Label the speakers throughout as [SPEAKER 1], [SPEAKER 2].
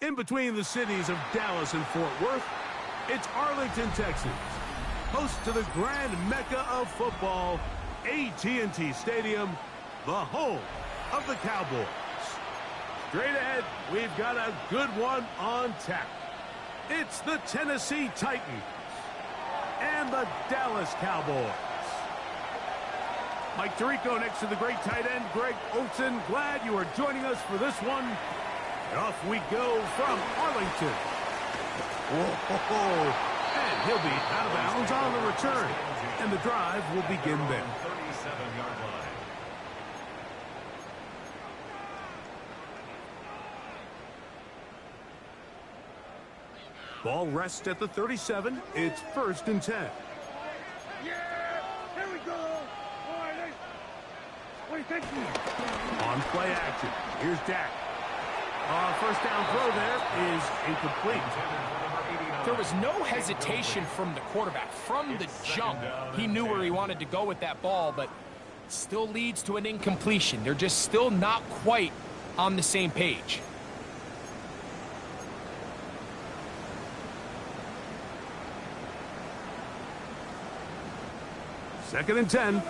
[SPEAKER 1] In between the cities of Dallas and Fort Worth, it's Arlington, Texas, host to the grand mecca of football, AT&T Stadium, the home of the Cowboys. Straight ahead, we've got a good one on tap. It's the Tennessee Titans and the Dallas Cowboys. Mike Tirico next to the great tight end, Greg Olsen. Glad you are joining us for this one. And off we go from Arlington. Whoa, and he'll be out of bounds on the return. And the drive will begin there.
[SPEAKER 2] 37-yard line.
[SPEAKER 1] Ball rests at the 37. It's 1st and 10.
[SPEAKER 3] Yeah, here we go. All right, what do you think?
[SPEAKER 1] On play action. Here's Dak. First down throw there is incomplete.
[SPEAKER 4] There was no hesitation from the quarterback. From the jump, he knew where he wanted to go with that ball, but still leads to an incompletion. They're just still not quite on the same page.
[SPEAKER 1] Second and 10.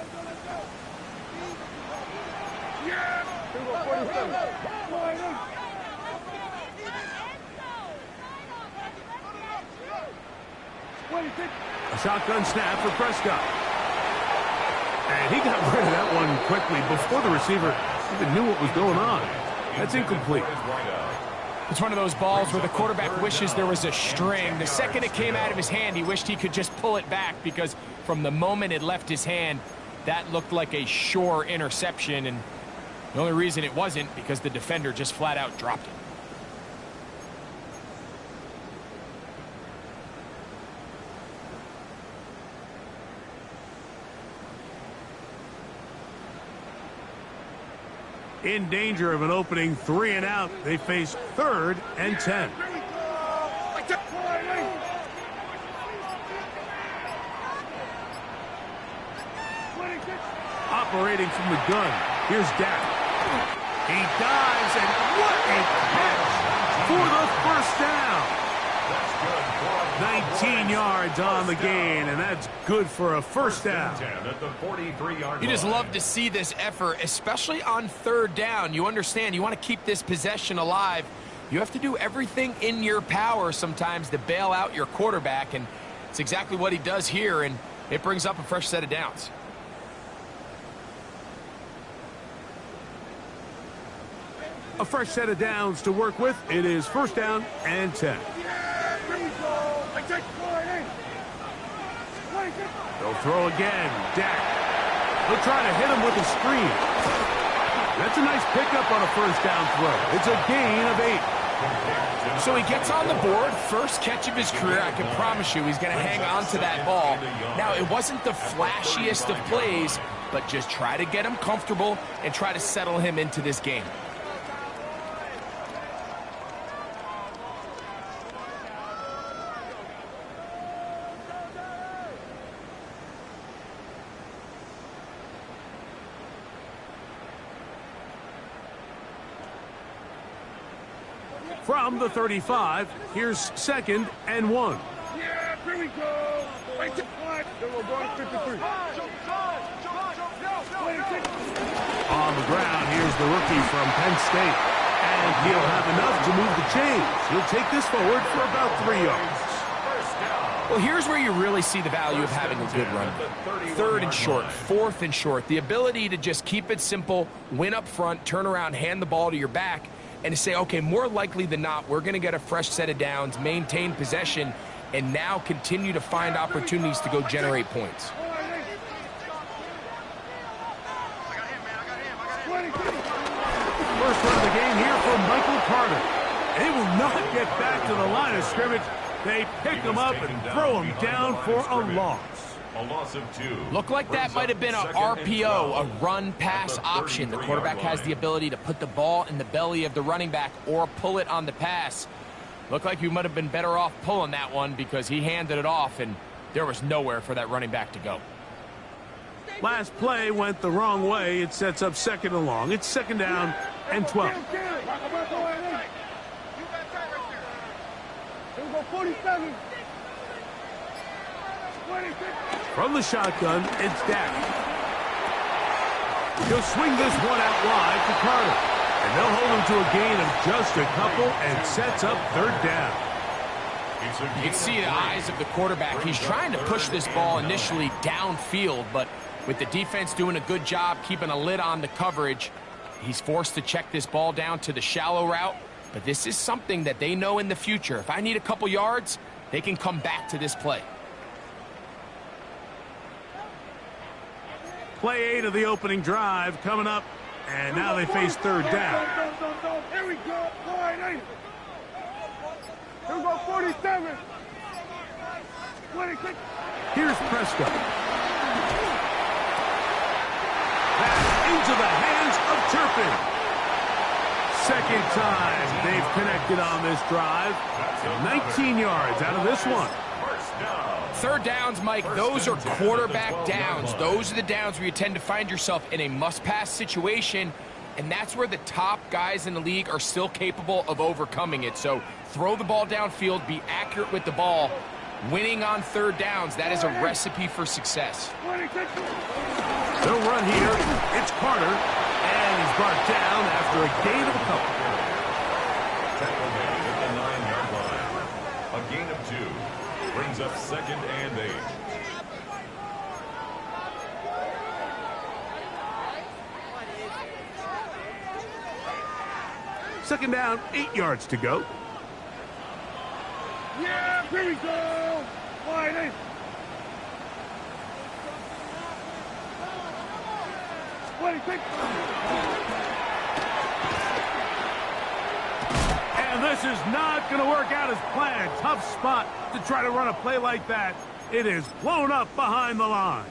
[SPEAKER 1] A shotgun snap for Prescott. And he got rid of that one quickly before the receiver even knew what was going on. That's incomplete.
[SPEAKER 4] It's one of those balls where the quarterback wishes there was a string. The second it came out of his hand, he wished he could just pull it back, because from the moment it left his hand, that looked like a sure interception. And the only reason it wasn't because the defender just flat out dropped it.
[SPEAKER 1] In danger of an opening 3 and out, they face 3rd and 10. Operating from the gun, here's Dak. He dives, and what a catch for the first down. 19 yards on the gain, and that's good for a first down.
[SPEAKER 4] You just love to see this effort, especially on 3rd down. You understand, you want to keep this possession alive. You have to do everything in your power sometimes to bail out your quarterback, and it's exactly what he does here, and it brings up a fresh set of downs.
[SPEAKER 1] A fresh set of downs to work with. It is 1st down and 10. They'll throw again. Dak. They'll try to hit him with a screen. That's a nice pickup on a first down throw. It's a gain of 8.
[SPEAKER 4] So he gets on the board, first catch of his career. I can promise you he's going to hang on to that ball. Now, it wasn't the flashiest of plays, but just try to get him comfortable and try to settle him into this game.
[SPEAKER 1] From the 35, here's 2nd and 1.
[SPEAKER 3] Yeah, here we go. Right to point. We're going 53.
[SPEAKER 1] On the ground, here's the rookie from Penn State. And he'll have enough to move the chains. He'll take this forward for about 3 yards.
[SPEAKER 4] Well, here's where you really see the value of having a good run. 3rd and short, 4th and short. The ability to just keep it simple, win up front, turn around, hand the ball to your back, and to say, okay, more likely than not, we're going to get a fresh set of downs, maintain possession, and now continue to find opportunities to go generate points.
[SPEAKER 1] First run of the game here from Michael Carter. They will not get back to the line of scrimmage. They pick him up and throw him down for a loss.
[SPEAKER 2] A loss of 2.
[SPEAKER 4] Looked like that might have been an RPO, a run-pass option. The quarterback has the ability to put the ball in the belly of the running back or pull it on the pass. Looked like you might have been better off pulling that one because he handed it off, and there was nowhere for that running back to go.
[SPEAKER 1] Last play went the wrong way. It sets up 2nd and long. It's 2nd down and 12.
[SPEAKER 3] 47. 26.
[SPEAKER 1] From the shotgun, it's Dak. He'll swing this one out wide to Carter. And they'll hold him to a gain of just a couple and sets up third down.
[SPEAKER 4] You can see the eyes of the quarterback. He's trying to push this ball initially downfield, but with the defense doing a good job keeping a lid on the coverage, he's forced to check this ball down to the shallow route. But this is something that they know in the future. If I need a couple yards, they can come back to this play.
[SPEAKER 1] Play 8 of the opening drive coming up, and now they face third down.
[SPEAKER 3] Here we go. Here we go, 47. 26.
[SPEAKER 1] Here's Prescott. Pass into the hands of Turpin. Second time they've connected on this drive. 19 yards out of this one.
[SPEAKER 4] Third downs, Mike, those are quarterback downs. Those are the downs where you tend to find yourself in a must-pass situation, and that's where the top guys in the league are still capable of overcoming it. So throw the ball downfield, be accurate with the ball. Winning on third downs, that is a recipe for success.
[SPEAKER 1] They'll run here. It's Carter, and he's brought down after a gain of a couple.
[SPEAKER 2] Tackle made at the 9-yard line. A gain of 2 brings up 2nd and 8.
[SPEAKER 1] Second down, 8 yards to go.
[SPEAKER 3] Yeah, here we go. Wide 8. 26.
[SPEAKER 1] And this is not going to work out as planned. Tough spot to try to run a play like that. It is blown up behind the line.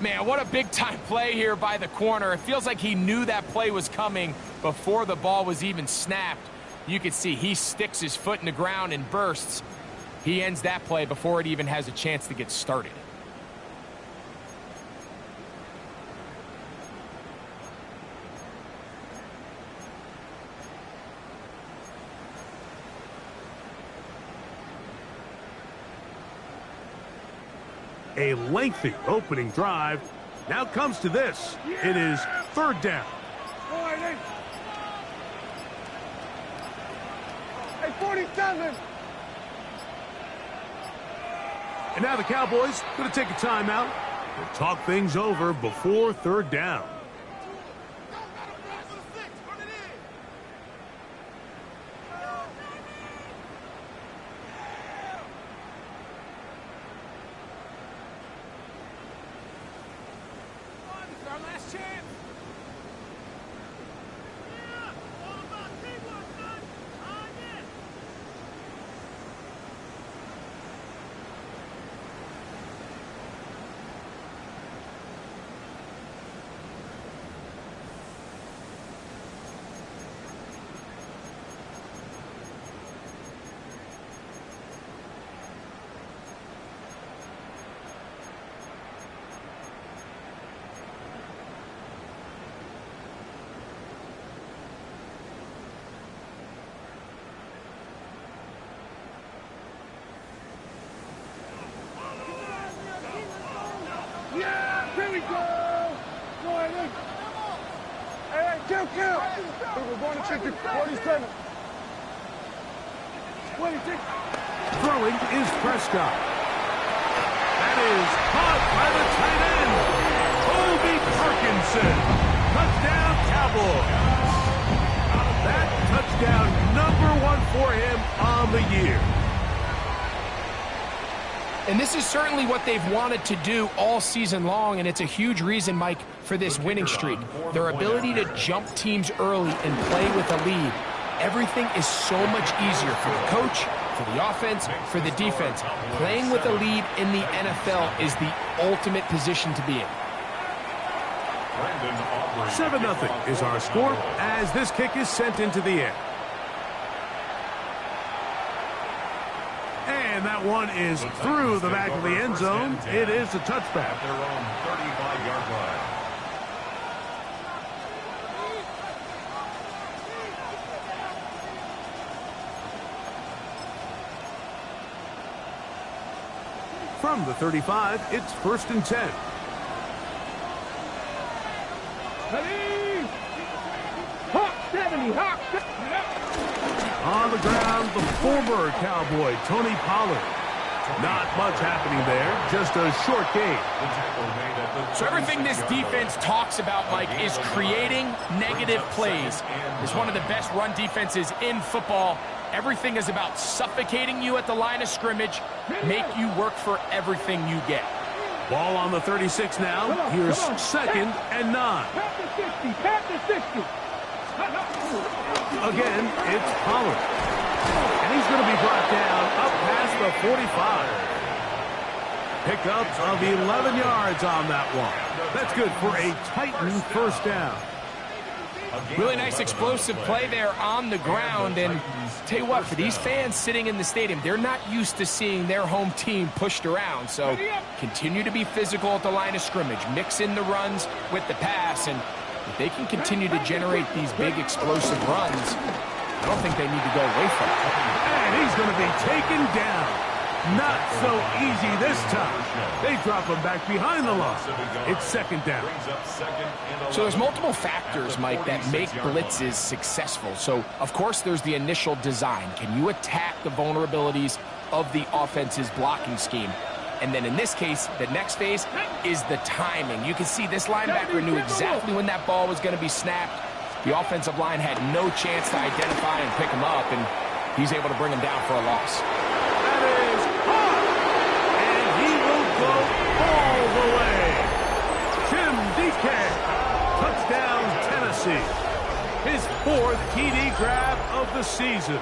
[SPEAKER 4] Man, what a big-time play here by the corner. It feels like he knew that play was coming before the ball was even snapped. You can see he sticks his foot in the ground and bursts. He ends that play before it even has a chance to get started.
[SPEAKER 1] A lengthy opening drive. Now comes to this. It is third down.
[SPEAKER 3] Wide 8. Hey, 47.
[SPEAKER 1] And now the Cowboys going to take a timeout and talk things over before third down.
[SPEAKER 3] Yeah, here we go. Wide 8. Hey, count. We're going to check the 47. 26.
[SPEAKER 1] Throwing is Prescott. That is caught by the tight end, Colby Parkinson. Touchdown, Cowboys. That touchdown #1 for him on the year.
[SPEAKER 4] And this is certainly what they've wanted to do all season long, and it's a huge reason, Mike, for this winning streak. Their ability to jump teams early and play with a lead. Everything is so much easier for the coach, for the offense, for the defense. Playing with a lead in the NFL is the ultimate position to be in.
[SPEAKER 1] 7-0 is our score as this kick is sent into the air. And that one is through the back of the end zone. It is a touchback.
[SPEAKER 2] At their own 35-yard line.
[SPEAKER 1] From the 35, it's 1st and 10.
[SPEAKER 3] Hawk 70, Hawk.
[SPEAKER 1] On the ground, the former Cowboy, Tony Pollard. Not much happening there, just a short gain.
[SPEAKER 4] So everything this defense talks about, Mike, is creating negative plays. It's one of the best run defenses in football. Everything is about suffocating you at the line of scrimmage, make you work for everything you get.
[SPEAKER 1] Ball on the 36 now. Here's 2nd and 9.
[SPEAKER 3] Tap the 60, tap the 60.
[SPEAKER 1] Again, it's Pollard. And he's going to be brought down up past the 45. Pickup of 11 yards on that one. That's good for a Titan 1st down.
[SPEAKER 4] Really nice explosive play there on the ground. And tell you what, for these fans sitting in the stadium, they're not used to seeing their home team pushed around. So continue to be physical at the line of scrimmage. Mix in the runs with the pass. And if they can continue to generate these big explosive runs, I don't think they need to go away from it.
[SPEAKER 1] And he's going to be taken down. Not so easy this time. They drop him back behind the line. It's 2nd down.
[SPEAKER 4] So there's multiple factors, Mike, that make blitzes successful. So, of course, there's the initial design. Can you attack the vulnerabilities of the offense's blocking scheme? And then in this case, the next phase is the timing. You can see this linebacker knew exactly when that ball was going to be snapped. The offensive line had no chance to identify and pick him up, and he's able to bring him down for a loss.
[SPEAKER 1] That is hot. And he will go all the way. Jim DK. Touchdown, Tennessee. His 4th TD grab of the season.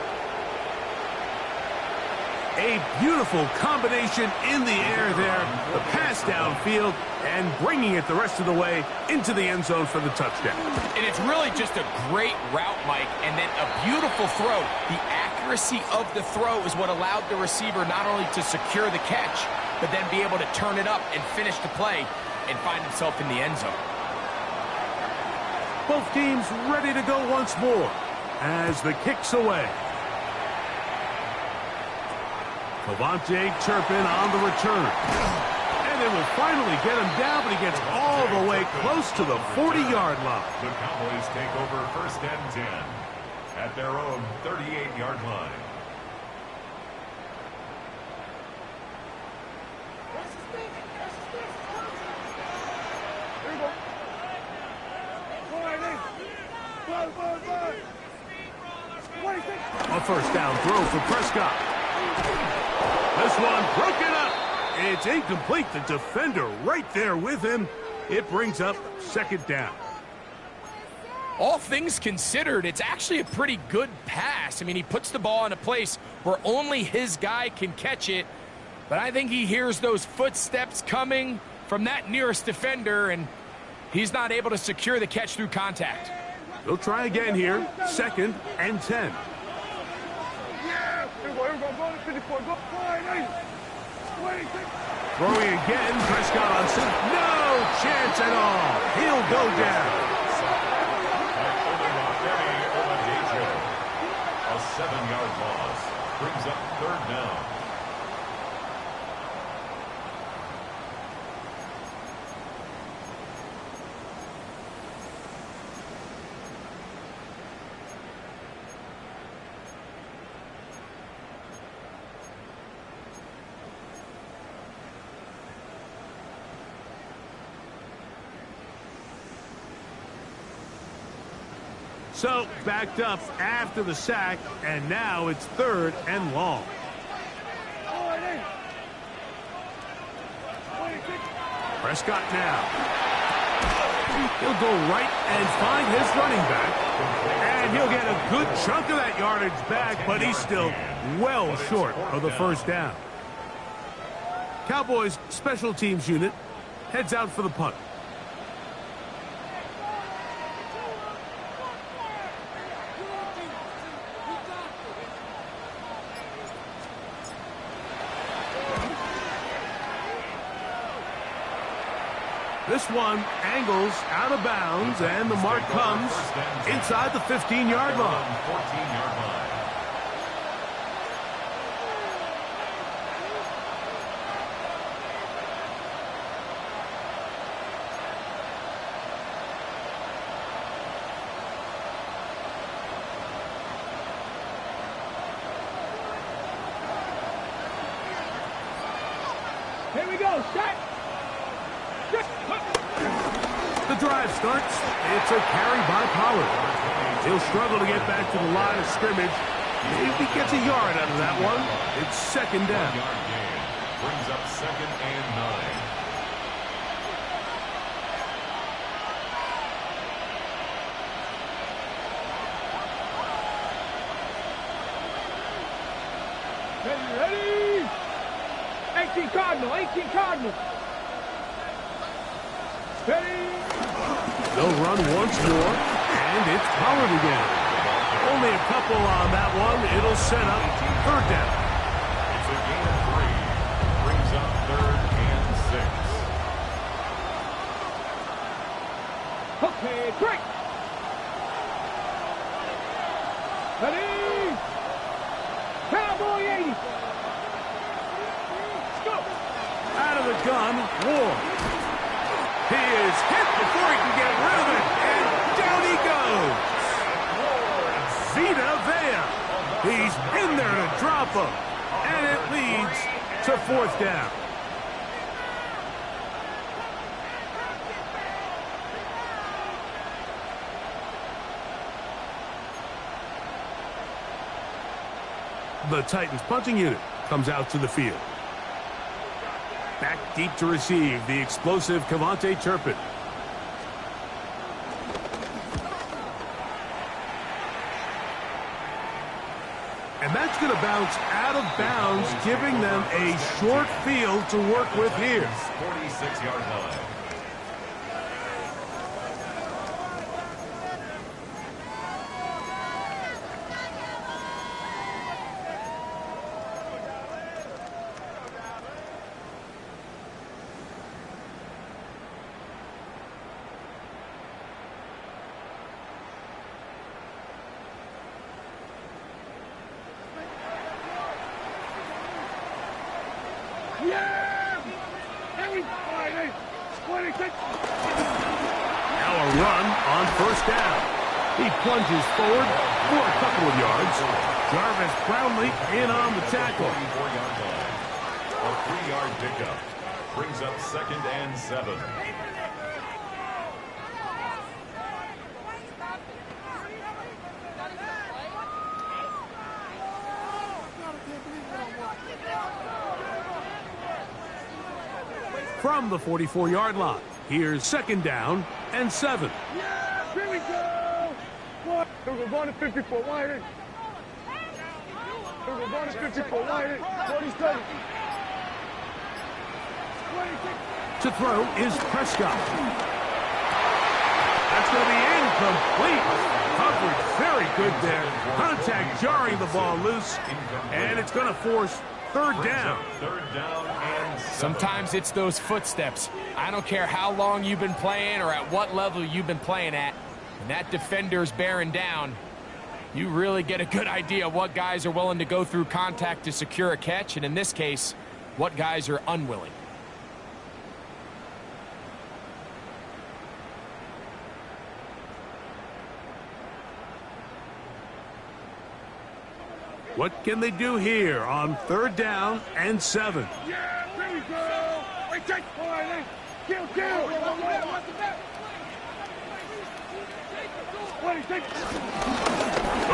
[SPEAKER 1] A beautiful combination in the air there. The pass downfield and bringing it the rest of the way into the end zone for the touchdown.
[SPEAKER 4] And it's really just a great route, Mike, and then a beautiful throw. The accuracy of the throw is what allowed the receiver not only to secure the catch, but then be able to turn it up and finish the play and find himself in the end zone.
[SPEAKER 1] Both teams ready to go once more as the kick's away. Cavante Turpin on the return. And they will finally get him down, but he gets all the way close to the 40-yard line.
[SPEAKER 2] The Cowboys take over 1st and 10 at their own 38-yard line.
[SPEAKER 1] A 1st down throw for Prescott. This one broken up. It's incomplete. The defender right there with him. It brings up 2nd down.
[SPEAKER 4] All things considered, it's actually a pretty good pass. I mean, he puts the ball in a place where only his guy can catch it. But I think he hears those footsteps coming from that nearest defender, and he's not able to secure the catch through contact.
[SPEAKER 1] They'll try again here. 2nd and 10. Throwing again, Prescott on set. No chance at all. He'll go down.
[SPEAKER 2] A 7-yard loss brings up 3rd down.
[SPEAKER 1] So, backed up after the sack, and now it's 3rd and long. Prescott now. He'll go right and find his running back. And he'll get a good chunk of that yardage back, but he's still well short of the 1st down. Cowboys special teams unit heads out for the punt. This one angles out of bounds, and the mark comes inside the 15-yard line.
[SPEAKER 2] 14-yard line.
[SPEAKER 3] we go. Set.
[SPEAKER 1] The drive starts. It's a carry by Pollard. He'll struggle to get back to the line of scrimmage. If he gets a yard out of that one, it's second down.
[SPEAKER 2] Brings up 2nd and 9.
[SPEAKER 3] Ready? 18 Cardinal, 18 Cardinal. Ready?
[SPEAKER 1] They'll run once more, and it's Pollard again. Only a couple on that one. It'll set up third down.
[SPEAKER 2] It's a gain of 3. Brings up 3rd and 6.
[SPEAKER 3] Okay, break. Ready? Cowboy 80. Let's go.
[SPEAKER 1] Out of the gun, Ward. He is hit before he can get rid of it, and down he goes. Vita Vea. He's in there to drop him, and it leads to 4th down. The Titans punting unit comes out to the field. Back deep to receive the explosive Cavante Turpin. And that's going to bounce out of bounds, giving them a short field to work with here.
[SPEAKER 2] 46-yard line.
[SPEAKER 1] Now a run on 1st down. He plunges forward for a couple of yards. Jarvis Brownlee in on the tackle.
[SPEAKER 2] 44-yard line. A 3-yard pickup. Brings up 2nd and 7.
[SPEAKER 1] From the 44-yard line, here's 2nd down and 7.
[SPEAKER 3] Yeah, here we go. What? We're going to 54 wide. We're going to 54 wide. 47. 26.
[SPEAKER 1] To throw is Prescott. That's going to be incomplete. Coverage very good there. Contact jarring the ball loose, and it's going to force 3rd down.
[SPEAKER 2] 3rd down and 7.
[SPEAKER 4] Sometimes it's those footsteps. I don't care how long you've been playing or at what level you've been playing at. When that defender's bearing down, you really get a good idea what guys are willing to go through contact to secure a catch, and in this case, what guys are unwilling.
[SPEAKER 1] What can they do here on 3rd down and 7?
[SPEAKER 3] Yeah, here we go. Wait, take. All right, kill.
[SPEAKER 1] They'll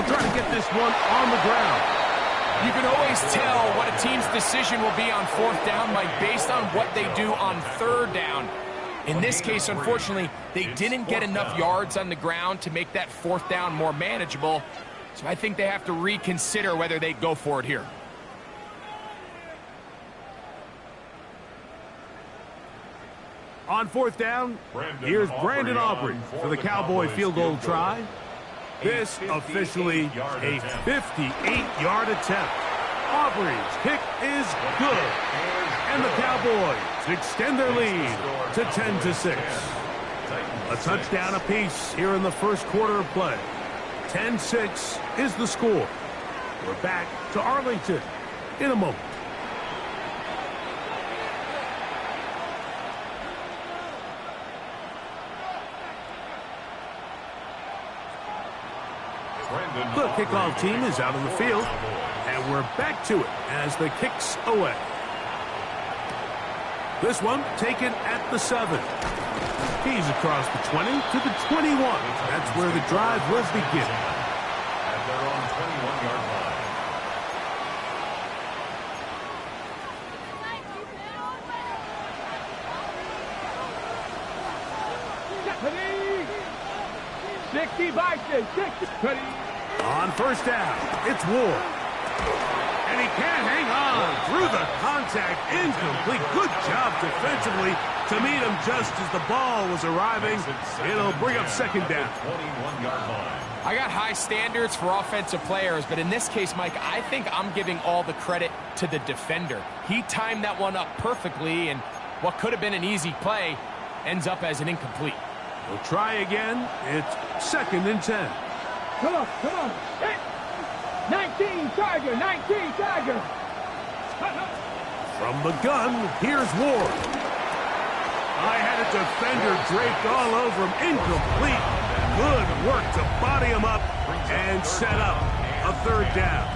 [SPEAKER 1] try to get this one on the ground.
[SPEAKER 4] You can always tell what a team's decision will be on 4th down, Mike, based on what they do on 3rd down. In this case, unfortunately, they didn't get enough yards on the ground to make that 4th down more manageable. So I think they have to reconsider whether they go for it here.
[SPEAKER 1] On 4th down, here's Brandon Aubrey for the Cowboy field goal try. This officially a 58-yard attempt. Aubrey's kick is good. And the Cowboys extend their lead to 10-6. A touchdown apiece here in the first quarter of play. 10-6 is the score. We're back to Arlington in a moment. The kickoff team is out on the field, and we're back to it as the kick's away. This one taken at the 7. He's across the 20 to the 21. That's where the drive will begin.
[SPEAKER 2] At their own 21-yard line.
[SPEAKER 1] On first down, it's Ward. And he can't hang on. Through the contact, incomplete. Good job defensively to meet him just as the ball was arriving. It'll bring up second down.
[SPEAKER 2] 21-yard line.
[SPEAKER 4] I got high standards for offensive players, but in this case, Mike, I think I'm giving all the credit to the defender. He timed that one up perfectly, and what could have been an easy play ends up as an incomplete.
[SPEAKER 1] We'll try again. It's 2nd and 10.
[SPEAKER 3] Come on. Hey. 19 Tiger.
[SPEAKER 1] From the gun, here's Ward. I had a defender draped all over him. Incomplete. Good work to body him up and set up a 3rd down.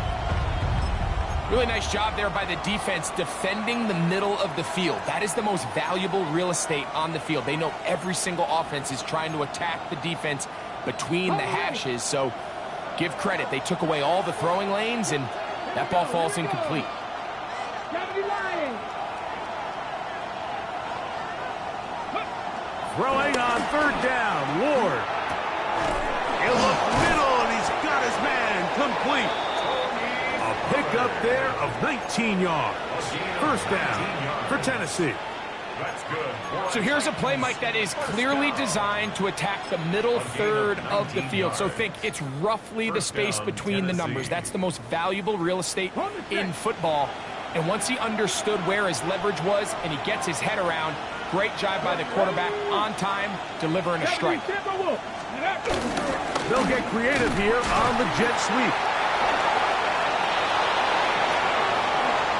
[SPEAKER 4] Really nice job there by the defense defending the middle of the field. That is the most valuable real estate on the field. They know every single offense is trying to attack the defense between the hashes, so give credit. They took away all the throwing lanes, and that ball falls incomplete.
[SPEAKER 1] Throwing on 3rd down, Ward. He'll look middle, and he's got his man complete. A pickup there of 19 yards. 1st down for Tennessee.
[SPEAKER 2] That's good.
[SPEAKER 4] So here's a play, Mike, that is clearly designed to attack the middle third of the field. So think it's roughly the space between the numbers. That's the most valuable real estate in football. And once he understood where his leverage was and he gets his head around, great job by the quarterback on time, delivering a strike.
[SPEAKER 1] They'll get creative here on the jet sweep.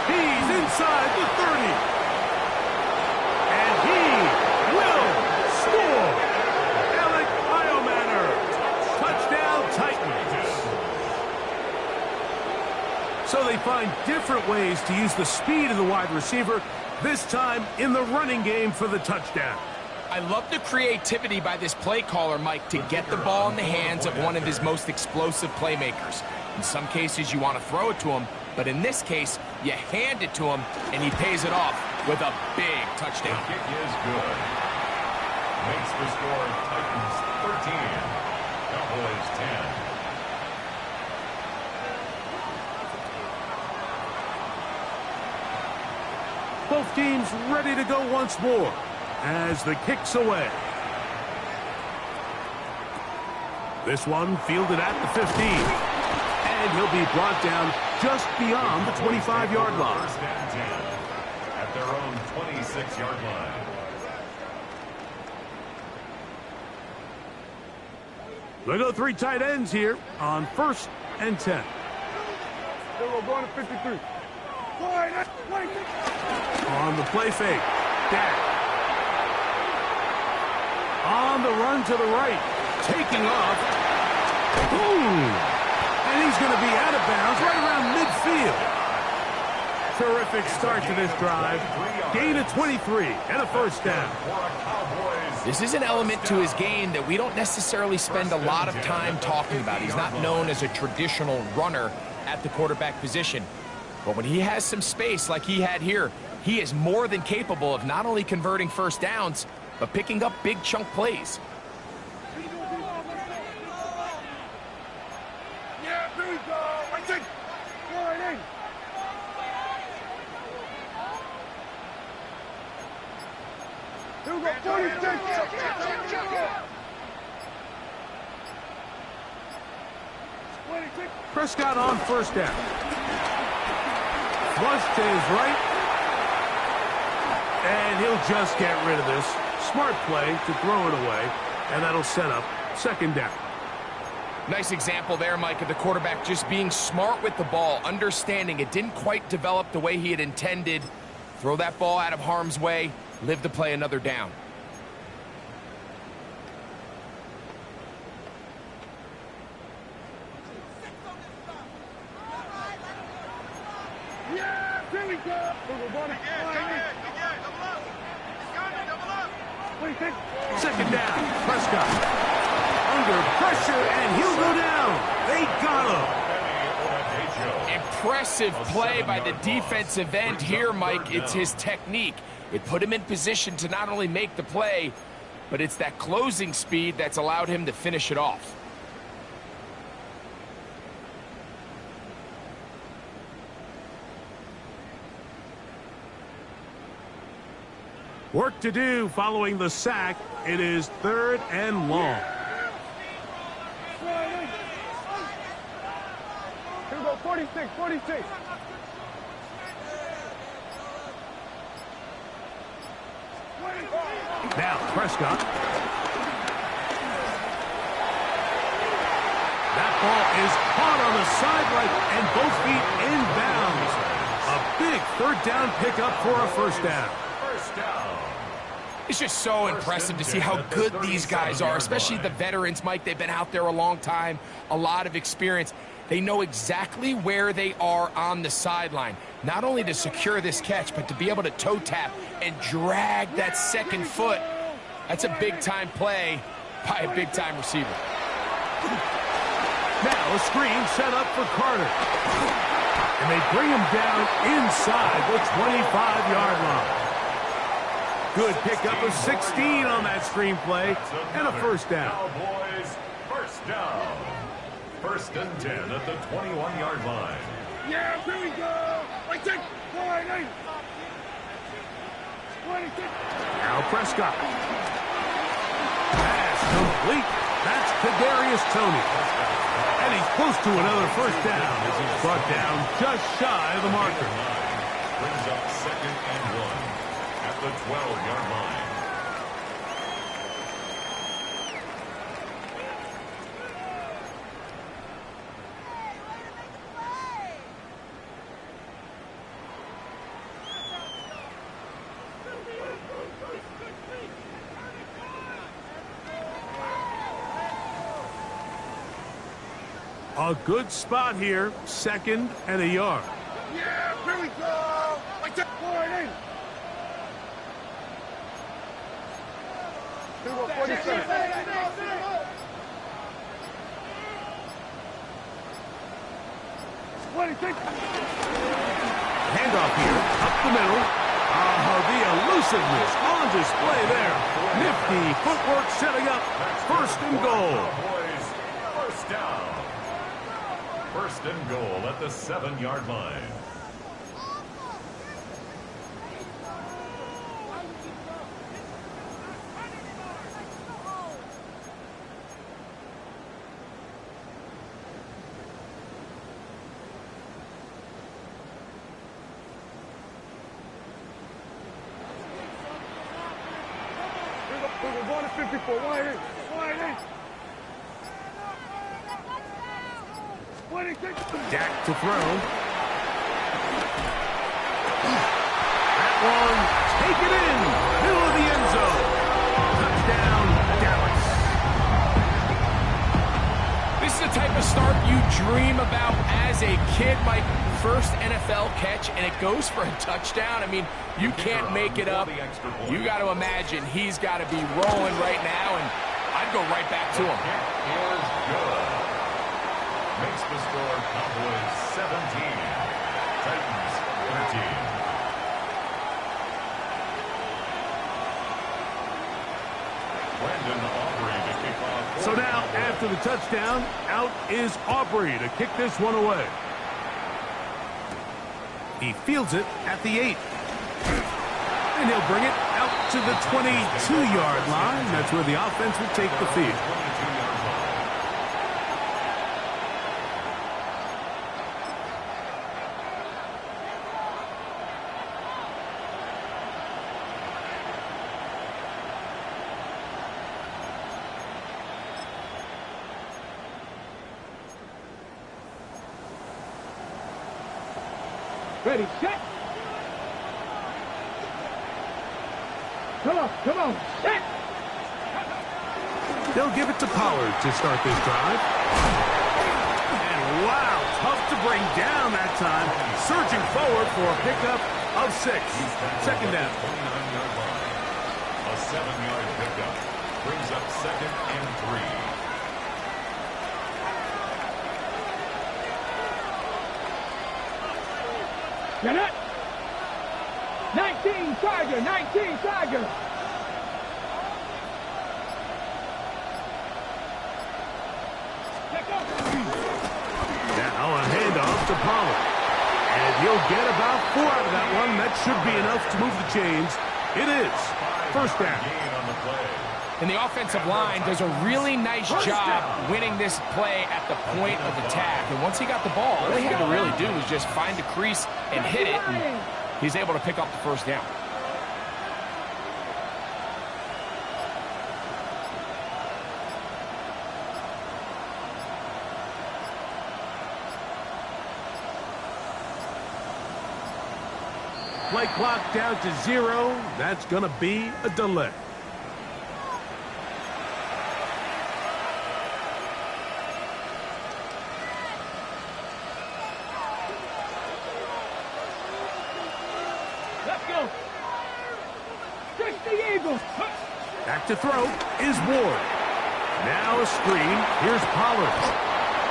[SPEAKER 1] He's inside the 30. And he will score. Alec Iomanner. Touchdown Titans. So they find different ways to use the speed of the wide receiver, this time in the running game for the touchdown.
[SPEAKER 4] I love the creativity by this play caller, Mike, to get the ball in the hands of one of his most explosive playmakers. In some cases, you want to throw it to him, but in this case, you hand it to him, and he pays it off with a big touchdown.
[SPEAKER 2] The kick is good. Makes the score Titans 13, Cowboys 10.
[SPEAKER 1] Both teams ready to go once more as the kick's away. This one fielded at the 15. And he'll be brought down just beyond the 25-yard line.
[SPEAKER 2] 1st and 10 at their own 26-yard line.
[SPEAKER 1] They go 3 tight ends here on 1st and 10.
[SPEAKER 3] We're going to 53.
[SPEAKER 1] On the play fake, Dak. On the run to the right, taking off. Boom! And he's going to be out of bounds right around midfield. Terrific start to this drive. Gain of 23 and a 1st down.
[SPEAKER 4] This is an element to his game that we don't necessarily spend a lot of time talking about. He's not known as a traditional runner at the quarterback position. But when he has some space like he had here, he is more than capable of not only converting 1st downs, but picking up big chunk plays.
[SPEAKER 3] Yeah, here we go. I think. Go right in. Here we go. 46.
[SPEAKER 1] Prescott on 1st down. Flush to his right. And he'll just get rid of this. Smart play to throw it away. And that'll set up 2nd down.
[SPEAKER 4] Nice example there, Mike, of the quarterback just being smart with the ball, understanding it didn't quite develop the way he had intended. Throw that ball out of harm's way, live to play another down.
[SPEAKER 3] Yeah, here we go.
[SPEAKER 1] Second down, Prescott. Under pressure, and he'll go down. They got him.
[SPEAKER 4] Impressive play by the defensive end here, Mike. It's his technique. It put him in position to not only make the play, but it's that closing speed that's allowed him to finish it off.
[SPEAKER 1] Work to do following the sack. It is 3rd and long.
[SPEAKER 3] Here we go, 46, 46.
[SPEAKER 1] Now Prescott. That ball is caught on the sideline and both feet inbounds. A big 3rd down pickup for a 1st down.
[SPEAKER 4] It's just so impressive to see how good these guys are, especially the veterans, Mike. They've been out there a long time, a lot of experience. They know exactly where they are on the sideline, not only to secure this catch, but to be able to toe tap and drag that second foot. That's a big-time play by a big-time receiver.
[SPEAKER 1] Now a screen set up for Carter. And they bring him down inside the 25-yard line. Good pickup of 16 on that screen play, and a 1st down.
[SPEAKER 2] Cowboys, 1st down. 1st and 10 at the 21-yard line.
[SPEAKER 3] Yeah, here we go. Like that. 26.
[SPEAKER 1] Now Prescott. Pass complete. That's Kadarius Toney. And he's close to another 1st down as he's brought down just shy of the marker.
[SPEAKER 2] Brings up 2nd and 1 at the 12-yard line.
[SPEAKER 1] A good spot here, 2nd and a yard.
[SPEAKER 3] Yeah, here we go. Like that. 48. Here we go, 47.
[SPEAKER 1] Handoff here, up the middle. The elusiveness on display there. Nifty footwork setting up 1st and goal.
[SPEAKER 2] Cowboys, 1st down. 1st and goal at the 7-yard line.
[SPEAKER 3] We're going to 54. Wide in. Wide in. 26.
[SPEAKER 1] Dak to throw. That one, take it in. Middle of the end zone. Touchdown, Dallas.
[SPEAKER 4] This is the type of start you dream about as a kid, Mike. First NFL catch, and it goes for a touchdown. I mean, you can't make it up. You got to imagine he's got to be rolling right now, and I'd go right back to him.
[SPEAKER 2] Is good. Makes the score Cowboys 17, Titans 13.
[SPEAKER 1] So now, after the touchdown, out is Aubrey to kick this one away. He fields it at the 8. And he'll bring it out to the 22-yard line. That's where the offense will take the field.
[SPEAKER 3] Ready, set. Come on, set.
[SPEAKER 1] They'll give it to Pollard to start this drive. And wow, tough to bring down that time. Surging forward for a pickup of 6. 2nd down.
[SPEAKER 2] A A 7-yard pickup brings up 2nd and 3.
[SPEAKER 3] Get it? 19 Tiger, 19 Tiger.
[SPEAKER 1] Now a handoff to Pollard. And he'll get about 4 out of that one. That should be enough to move the chains. It is. First down.
[SPEAKER 4] And the offensive line does a really nice job winning this play at the point of attack. And once he got the ball, all he had to really do was just find the crease and hit it. And he's able to pick up the first down.
[SPEAKER 1] Play clock down to 0. That's going to be a delay.
[SPEAKER 3] Let's go. Push the Eagles.
[SPEAKER 1] Back to throw is Ward. Now a screen. Here's Pollard.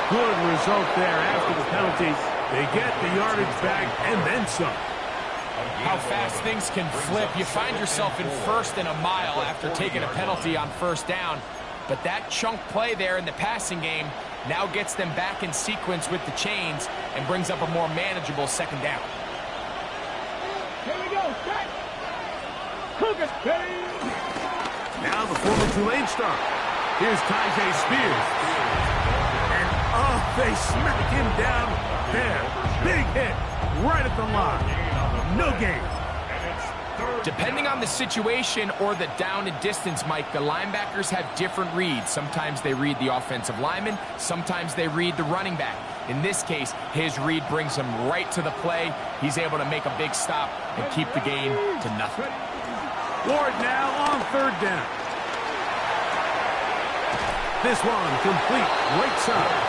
[SPEAKER 1] Good result there after the penalty. They get the yardage back and then some.
[SPEAKER 4] How fast things can flip. You find yourself in 1st and a mile after taking a penalty on 1st down. But that chunk play there in the passing game now gets them back in sequence with the chains and brings up a more manageable 2nd down.
[SPEAKER 3] Here we go. Set. Cougars.
[SPEAKER 1] Now the former Tulane star. Here's Tyjae Spears. And they smack him down there. Big hit right at the line. No gain.
[SPEAKER 4] Depending on the situation or the down and distance, Mike, the linebackers have different reads. Sometimes they read the offensive lineman. Sometimes they read the running back. In this case, his read brings him right to the play. He's able to make a big stop and keep the gain to nothing.
[SPEAKER 1] Ward now on 3rd down. This one complete right side.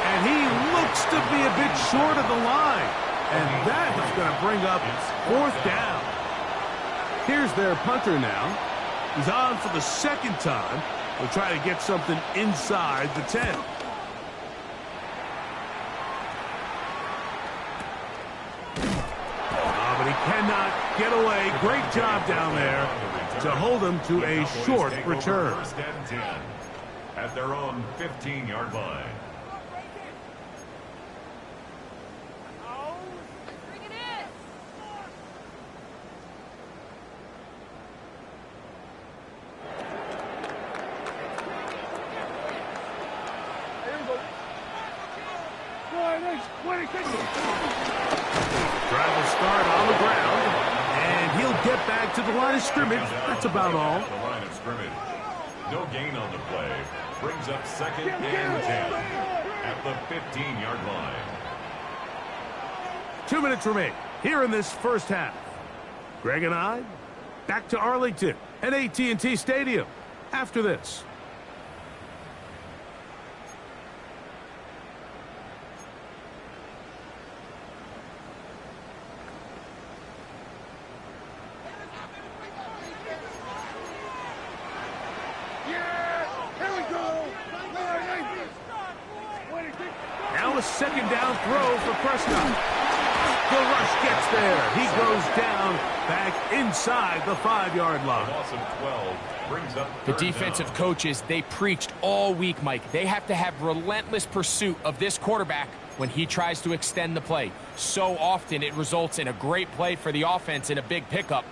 [SPEAKER 1] And he looks to be a bit short of the line. And that is going to bring up 4th down. Here's their punter now. He's on for the 2nd time. We'll try to get something inside the 10. But he cannot get away. Great job down there to hold him to a short return.
[SPEAKER 2] 1st and 10 at their own 15-yard line.
[SPEAKER 1] Drive will start on the ground, and he'll get back to the line of scrimmage. That's about all.
[SPEAKER 2] The line of scrimmage. No gain on the play. Brings up 2nd and 10 at the 15-yard line.
[SPEAKER 1] 2 minutes remain here in this first half. Greg and I back to Arlington at AT&T Stadium after this. Now a 2nd down throw for Prescott. The rush gets there. He goes down back inside the 5-yard line.
[SPEAKER 2] Loss of 12 brings up
[SPEAKER 4] The
[SPEAKER 2] 3rd
[SPEAKER 4] defensive
[SPEAKER 2] down.
[SPEAKER 4] coaches, they preached all week, Mike. They have to have relentless pursuit of this quarterback when he tries to extend the play. So often it results in a great play for the offense and a big pickup.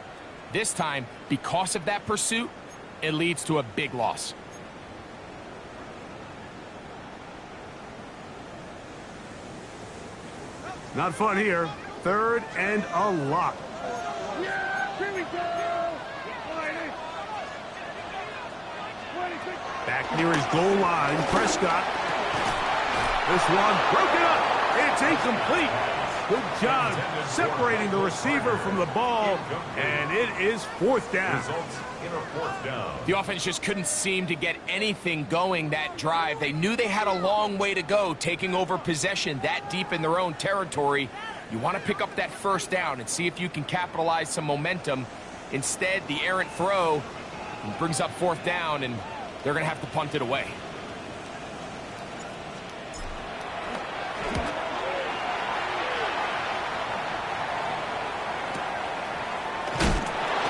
[SPEAKER 4] This time, because of that pursuit, it leads to a big loss.
[SPEAKER 1] Not fun here. 3rd and a lot.
[SPEAKER 3] Yeah, here we go.
[SPEAKER 1] Back near his goal line, Prescott. This one broken up. It's incomplete. Good job separating the receiver from the ball, and it is 4th down.
[SPEAKER 2] Results in a 4th down.
[SPEAKER 4] The offense just couldn't seem to get anything going that drive. They knew they had a long way to go, taking over possession that deep in their own territory. You want to pick up that 1st down and see if you can capitalize some momentum. Instead, the errant throw It brings up 4th down, and they're going to have to punt it away.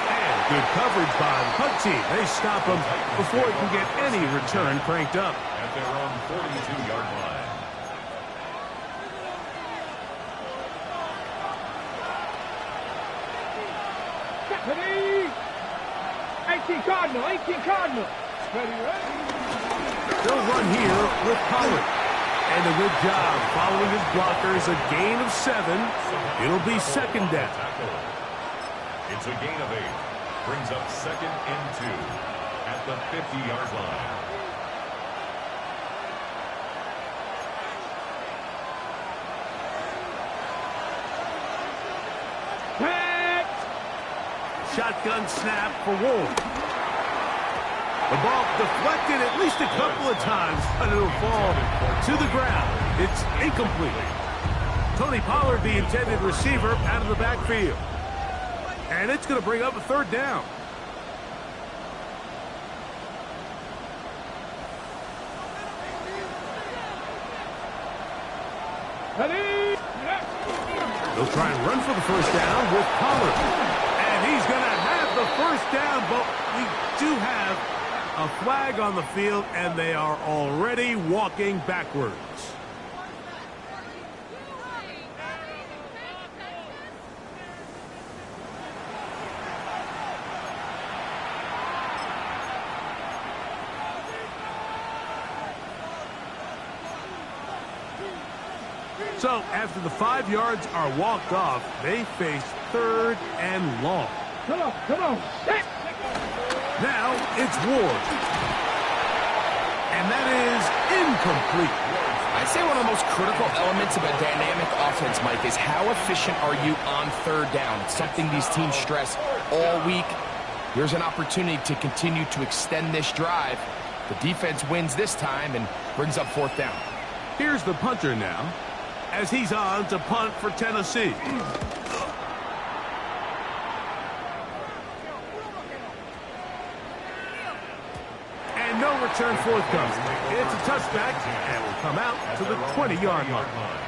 [SPEAKER 1] And good coverage by the punt team. They stop him before he can get any return cranked up.
[SPEAKER 2] At their own 42-yard line.
[SPEAKER 3] Ready? 18 Cardinal, 18 Cardinal. Ready, ready.
[SPEAKER 1] They'll run here with Pollard. And a good job following his blockers. A gain of 7. It'll be 2nd down.
[SPEAKER 2] It's a gain of 8. Brings up 2nd and 2 at the 50-yard line.
[SPEAKER 1] Shotgun snap for Ward. The ball deflected at least a couple of times, but it'll fall to the ground. It's incomplete. Tony Pollard, the intended receiver, out of the backfield. And it's going to bring up a 3rd down.
[SPEAKER 3] Ready?
[SPEAKER 1] They'll try and run for the 1st down with Pollard. And he's going to have the 1st down, but we do have a flag on the field, and they are already walking backwards. So after the 5 yards are walked off, they face 3rd and long.
[SPEAKER 3] Come on, come on.
[SPEAKER 1] Now it's Ward. And that is incomplete.
[SPEAKER 4] I'd say one of the most critical elements of a dynamic offense, Mike, is how efficient are you on 3rd down. It's something these teams stress all week. Here's an opportunity to continue to extend this drive. The defense wins this time and brings up 4th down.
[SPEAKER 1] Here's the punter now, as he's on to punt for Tennessee. And no return forthcoming. It's a touchback, and will come out to the 20-yard line.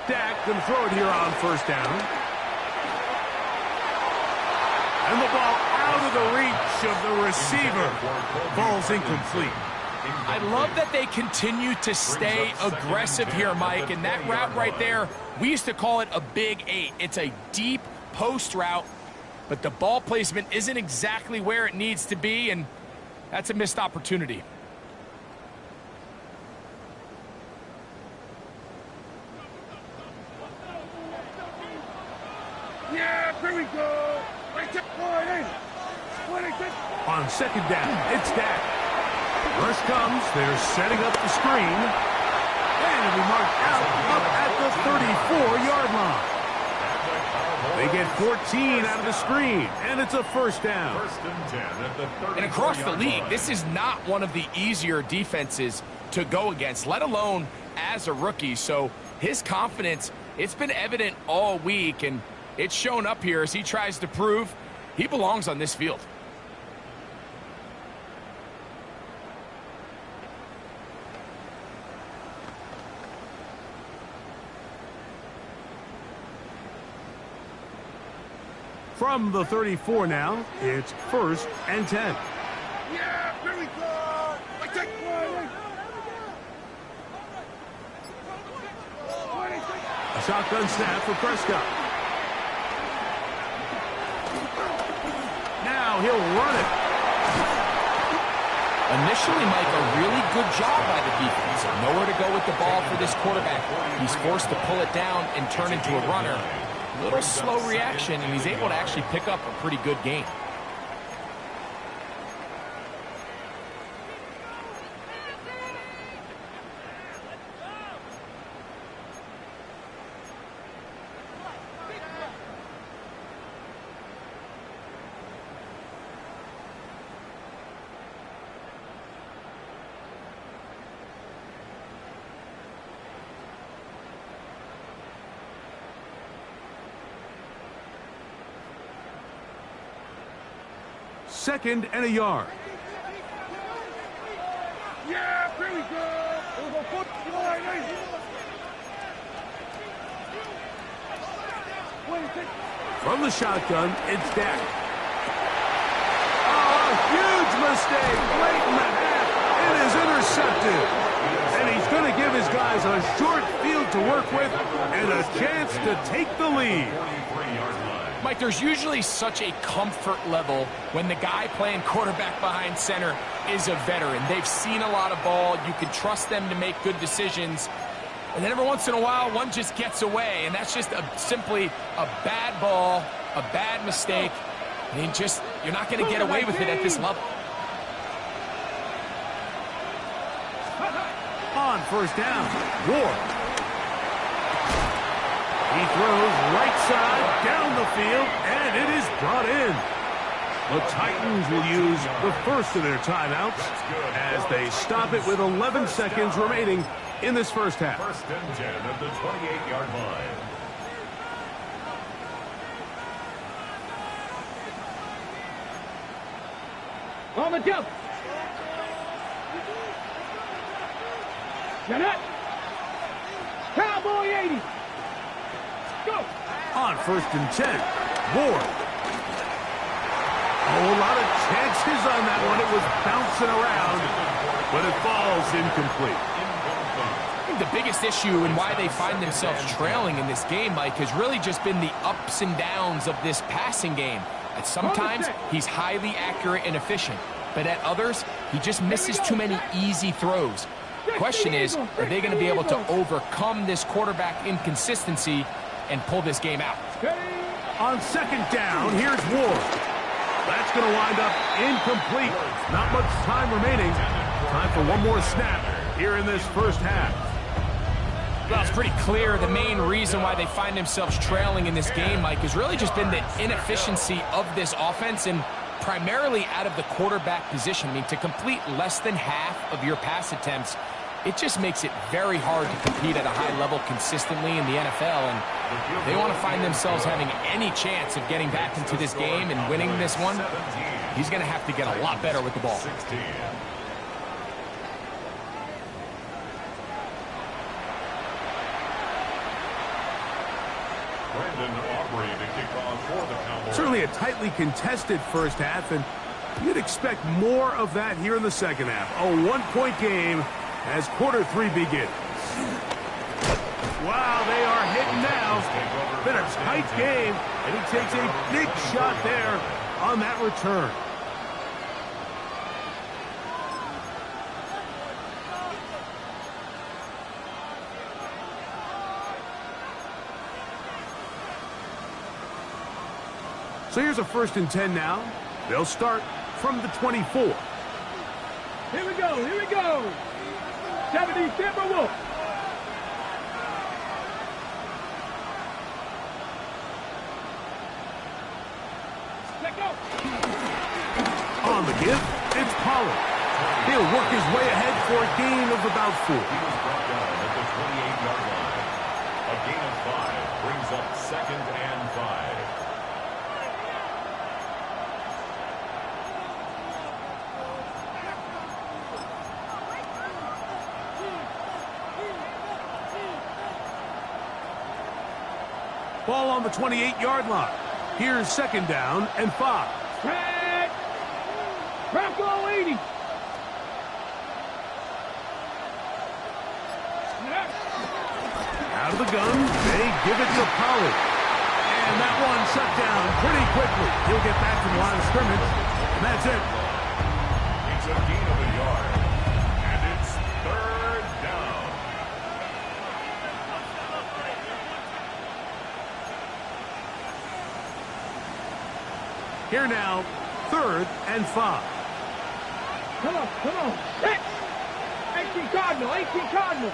[SPEAKER 1] Dak going to throw it here on 1st down. And the ball out of the reach of the receiver. Ball's incomplete.
[SPEAKER 4] I love that they continue to stay aggressive here, Mike, and that route right there, we used to call it a big 8. It's a deep post route, but the ball placement isn't exactly where it needs to be, and that's a missed opportunity.
[SPEAKER 3] Yeah, here we go.
[SPEAKER 1] On 2nd down, it's Dak. Rush comes. They're setting up the screen. And it'll be marked out up at the 34-yard line. They get 14 out of the screen, and it's a 1st down.
[SPEAKER 2] 1st and 10 at the 34-yard line.
[SPEAKER 4] And across the league, this is not one of the easier defenses to go against, let alone as a rookie. So his confidence, it's been evident all week, and it's shown up here as he tries to prove he belongs on this field.
[SPEAKER 1] From the 34 now, it's 1st and 10.
[SPEAKER 3] Yeah, here we go. I take one.
[SPEAKER 1] A shotgun snap for Prescott. Now he'll run it.
[SPEAKER 4] Initially, Mike, a really good job by the defense. Nowhere to go with the ball for this quarterback. He's forced to pull it down and turn into a runner. Little slow reaction, and he's able to actually pick up a pretty good gain.
[SPEAKER 1] Second and a yard.
[SPEAKER 3] Yeah, here we go.
[SPEAKER 1] From the shotgun, it's Dak. Oh, huge mistake late in the half. It is intercepted. And he's going to give his guys a short field to work with and a chance to take the lead.
[SPEAKER 4] Mike, there's usually such a comfort level when the guy playing quarterback behind center is a veteran. They've seen a lot of ball. You can trust them to make good decisions. And then every once in a while, one just gets away. And that's just simply a bad ball, a bad mistake. I mean, you're not going to get away with it at this level.
[SPEAKER 1] On first down, Ward. He throws right side down the field, and it is brought in. The Titans will use the first of their timeouts as they stop it with 11 seconds remaining in this first half.
[SPEAKER 2] First and 10 at the 28-yard line.
[SPEAKER 3] On the jump. Get it. Cowboy 80. Go.
[SPEAKER 1] On first and 10, Ward. A whole lot of chances on that one. It was bouncing around, but it falls incomplete.
[SPEAKER 4] I think the biggest issue and why they find themselves trailing in this game, Mike, has really just been the ups and downs of this passing game. And sometimes he's highly accurate and efficient, but at others, he just misses too many easy throws. The question is, are they going to be able to overcome this quarterback inconsistency and pull this game out?
[SPEAKER 1] On second down, here's Ward. That's going to wind up incomplete. Not much time remaining. Time for one more snap here in this first half.
[SPEAKER 4] Well, it's pretty clear the main reason why they find themselves trailing in this game, Mike, has really just been the inefficiency of this offense and primarily out of the quarterback position. I mean, to complete less than half of your pass attempts, it just makes it very hard to compete at a high level consistently in the NFL. And if they want to find themselves having any chance of getting back into this game and winning this one, he's going to have to get a lot better with the ball.
[SPEAKER 1] Certainly a tightly contested first half, and you'd expect more of that here in the second half. A one-point game as quarter three begins. Wow, they are hitting now. Been a tight game, and he takes a big shot there on that return. So here's a first and 10 now. They'll start from the 24.
[SPEAKER 3] Here we go, here we go. 70 Timberwolves. Let go.
[SPEAKER 1] On the give, it's Pollard. He'll work his way ahead for a gain of about 4.
[SPEAKER 2] He was brought down at the 28-yard line. A gain of 5 brings up second and 5.
[SPEAKER 1] Ball on the 28-yard line. Here's second down and 5.
[SPEAKER 3] Red. Bronco 80.
[SPEAKER 1] Out of the gun, they give it to Pollard. And that one shut down pretty quickly. He'll get back to the line of scrimmage, and that's it.
[SPEAKER 2] It's a gain of a yard, and it's third down.
[SPEAKER 1] Here now, 3rd and 5.
[SPEAKER 3] Come on. Hit! 18 Cardinal, 18 Cardinal.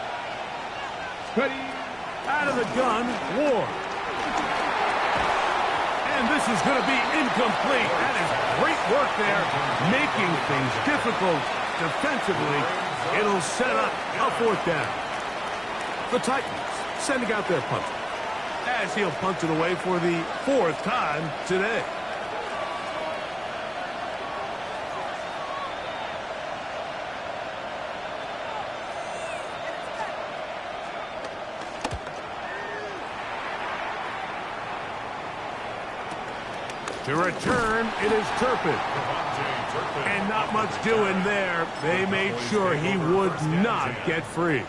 [SPEAKER 3] Ready.
[SPEAKER 1] Out of the gun, Ward. And this is going to be incomplete. That is great work there, making things difficult defensively. It'll set up a 4th down. The Titans sending out their punter, as he'll punt it away for the 4th time today. To return, it is Turpin. And not much doing there. They made sure he would not get free.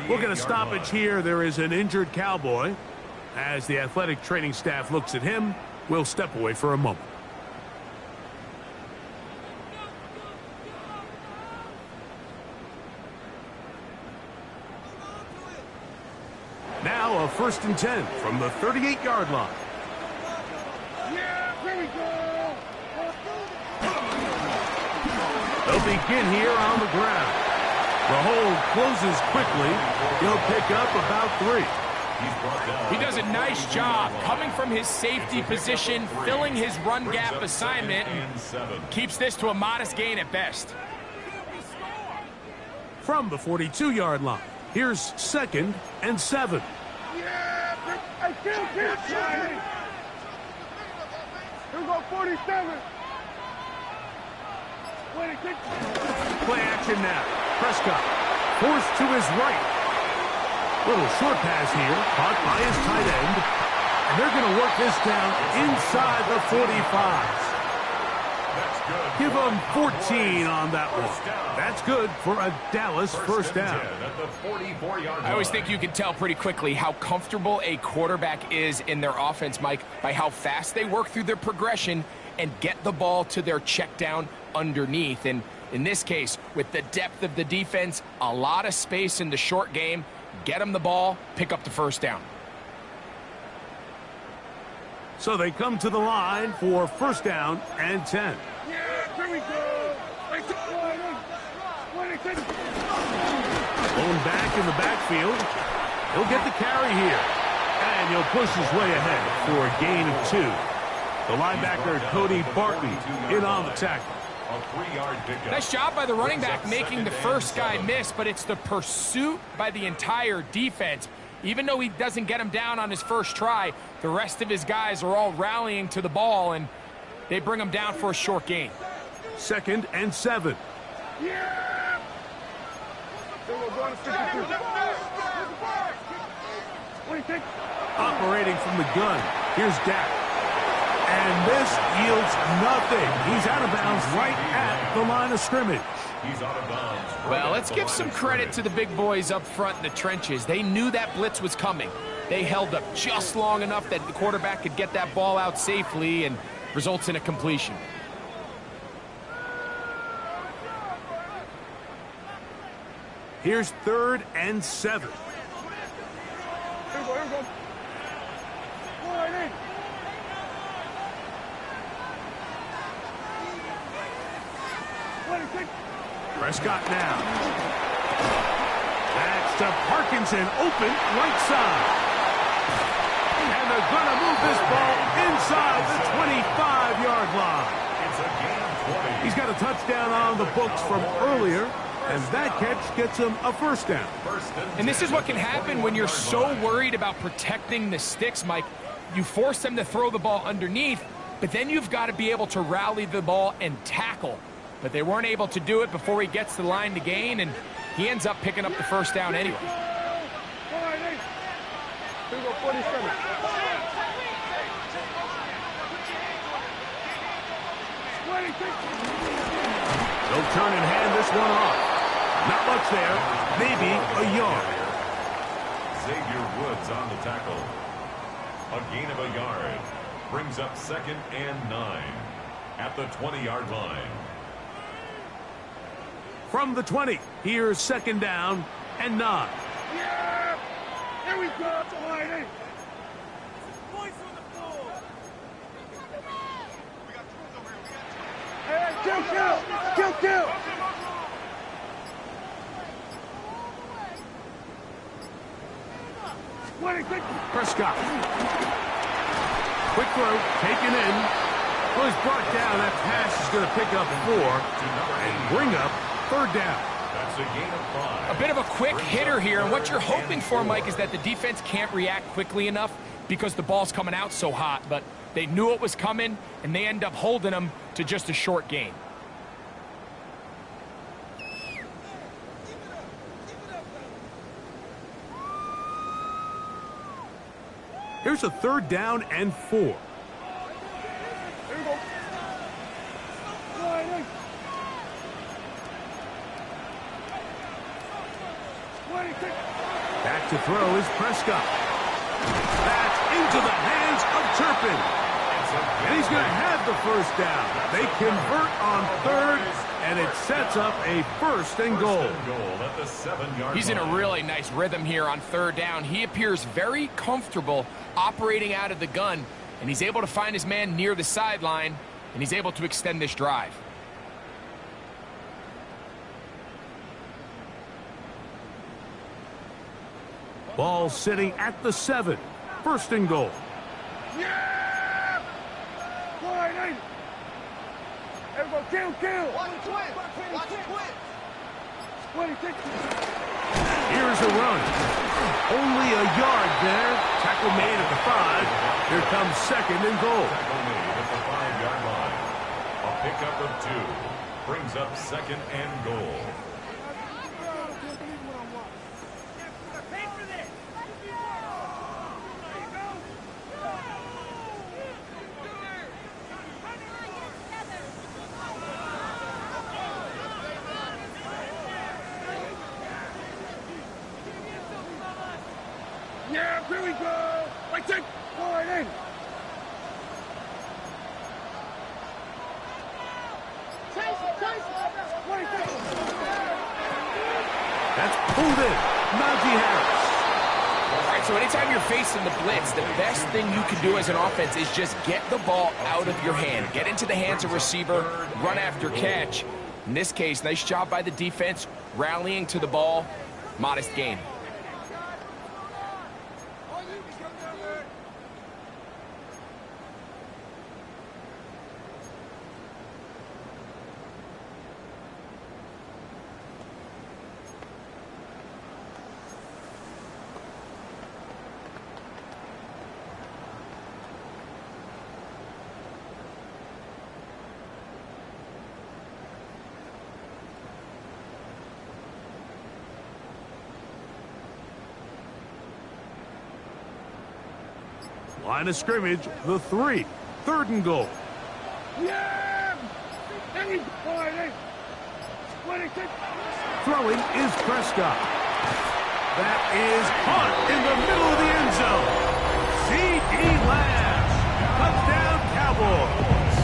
[SPEAKER 1] We'll get a stoppage here. There is an injured Cowboy. As the athletic training staff looks at him, we'll step away for a moment. Now a 1st and 10 from the 38-yard line.
[SPEAKER 3] Yeah, here we go.
[SPEAKER 1] They'll begin here on the ground. The hold closes quickly. He'll pick up about 3.
[SPEAKER 4] He does a nice job coming from his safety position, filling his run gap assignment, and keeps this to a modest gain at best.
[SPEAKER 1] From the 42-yard line, here's 2nd and 7.
[SPEAKER 3] Yeah, I can't. Here we go, 47.
[SPEAKER 1] Play action now. Prescott forced to his right. Little short pass here, caught by his tight end. And they're going to work this down inside the 45s. Give them 14 on that one. That's good for a Dallas 1st down.
[SPEAKER 4] I always think you can tell pretty quickly how comfortable a quarterback is in their offense, Mike, by how fast they work through their progression and get the ball to their check down underneath. And in this case, with the depth of the defense, a lot of space in the short game, get them the ball, pick up the 1st down.
[SPEAKER 1] So they come to the line for 1st down and 10.
[SPEAKER 3] Yeah, here we go.
[SPEAKER 1] Going back in the backfield. He'll get the carry here. And he'll push his way ahead for a gain of 2. The linebacker, Cody Barton, in on the tackle.
[SPEAKER 4] Nice job by the running back making the first guy miss, but it's the pursuit by the entire defense. Even though he doesn't get him down on his first try, the rest of his guys are all rallying to the ball, and they bring him down for a short gain.
[SPEAKER 1] 2nd and 7.
[SPEAKER 3] Yeah!
[SPEAKER 1] Operating from the gun, here's Dak. And this yields nothing. He's out of bounds right at the line of scrimmage.
[SPEAKER 4] Well, let's give some credit to the big boys up front in the trenches. They knew that blitz was coming. They held up just long enough that the quarterback could get that ball out safely and results in a completion.
[SPEAKER 1] Here's 3rd and 7.
[SPEAKER 3] Here we go.
[SPEAKER 1] Prescott now. That's to Parkinson, open right side. And they're going to move this ball inside the 25-yard line. He's got a touchdown on the books from earlier, and that catch gets him a 1st down.
[SPEAKER 4] And this is what can happen when you're so worried about protecting the sticks, Mike. You force them to throw the ball underneath, but then you've got to be able to rally the ball and tackle. But they weren't able to do it before he gets the line to gain, and he ends up picking up the 1st down anyway.
[SPEAKER 1] They'll turn and hand this one off. Not much there, maybe a yard.
[SPEAKER 2] Xavier Woods on the tackle. A gain of a yard. Brings up 2nd and 9 at the 20-yard line.
[SPEAKER 1] From the 20, here's 2nd down and 9.
[SPEAKER 3] Yeah! Here we go, Kill.
[SPEAKER 1] Prescott. Quick throw, taken in. Well, he's brought down. That pass is going to pick up 4 and bring up 3rd down.
[SPEAKER 2] That's a gain of 5.
[SPEAKER 4] A bit of a quick hitter here, and what you're hoping for, Mike, is that the defense can't react quickly enough because the ball's coming out so hot, but they knew it was coming, and they end up holding them to just a short gain.
[SPEAKER 1] Here's a 3rd down and 4.
[SPEAKER 3] Here we go.
[SPEAKER 1] Back to throw is Prescott. That's into the hands of Turpin. And he's going to have the 1st down. They convert on 3rd, and it sets up a 1st and goal.
[SPEAKER 2] At the 7-yard
[SPEAKER 4] He's in a
[SPEAKER 2] line.
[SPEAKER 4] really nice rhythm here on 3rd down. He appears very comfortable operating out of the gun, and he's able to find his man near the sideline, and he's able to extend this drive.
[SPEAKER 1] Ball sitting at the 7. 1st and goal.
[SPEAKER 3] Yeah! Line 8. Everyone, kill. Watch it twin. 26.
[SPEAKER 1] Here's a run. Only a yard there. Tackle made at the 5. Here comes 2nd and goal.
[SPEAKER 2] Tackle made at the 5-yard line. A pickup of 2 brings up 2nd and goal.
[SPEAKER 3] Yeah, here we go. Like that. Line 8.
[SPEAKER 1] That's pulled in. Najee Harris.
[SPEAKER 4] All right, so anytime you're facing the blitz, the best thing you can do as an offense is just get the ball out of your hand. Get into the hands of receiver, run after catch. In this case, nice job by the defense, rallying to the ball. Modest gain.
[SPEAKER 1] Line of scrimmage, the 3. 3rd and goal.
[SPEAKER 3] Yeah! Line 8. 26.
[SPEAKER 1] Throwing is Prescott. That is caught in the middle of the end zone. C.D. Lamb. Touchdown, Cowboys.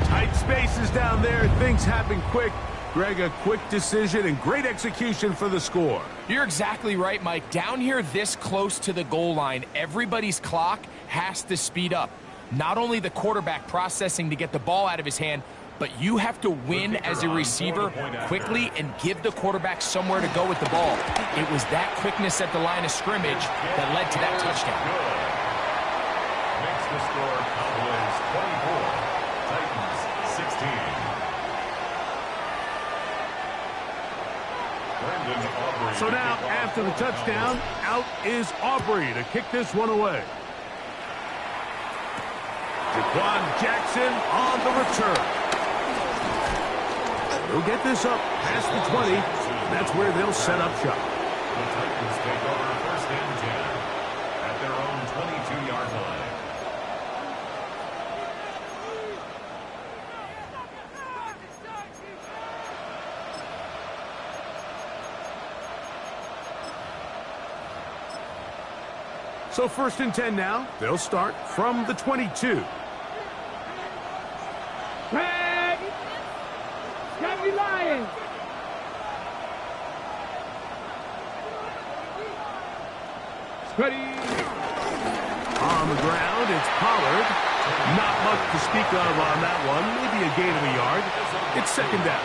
[SPEAKER 1] Tight spaces down there. Things happen quick. Greg, a quick decision and great execution for the score.
[SPEAKER 4] You're exactly right, Mike. Down here this close to the goal line, everybody's clock has to speed up. Not only the quarterback processing to get the ball out of his hand, but you have to win as a receiver quickly and give the quarterback somewhere to go with the ball. It was that quickness at the line of scrimmage that led to that touchdown.
[SPEAKER 2] Makes the score Cowboys 24, Titans 16.
[SPEAKER 1] So now, after the touchdown, out is Aubrey to kick this one away. Jaquan Jackson on the return. They'll get this up past the 20. That's where they'll set up shop.
[SPEAKER 2] The Titans take over 1st and 10 at their own 22-yard line.
[SPEAKER 1] So 1st and 10 now. They'll start from the 22.
[SPEAKER 3] Craig! Can't be lying! Ready!
[SPEAKER 1] On the ground, it's Pollard. Not much to speak of on that one. Maybe a gain of a yard. It's second down.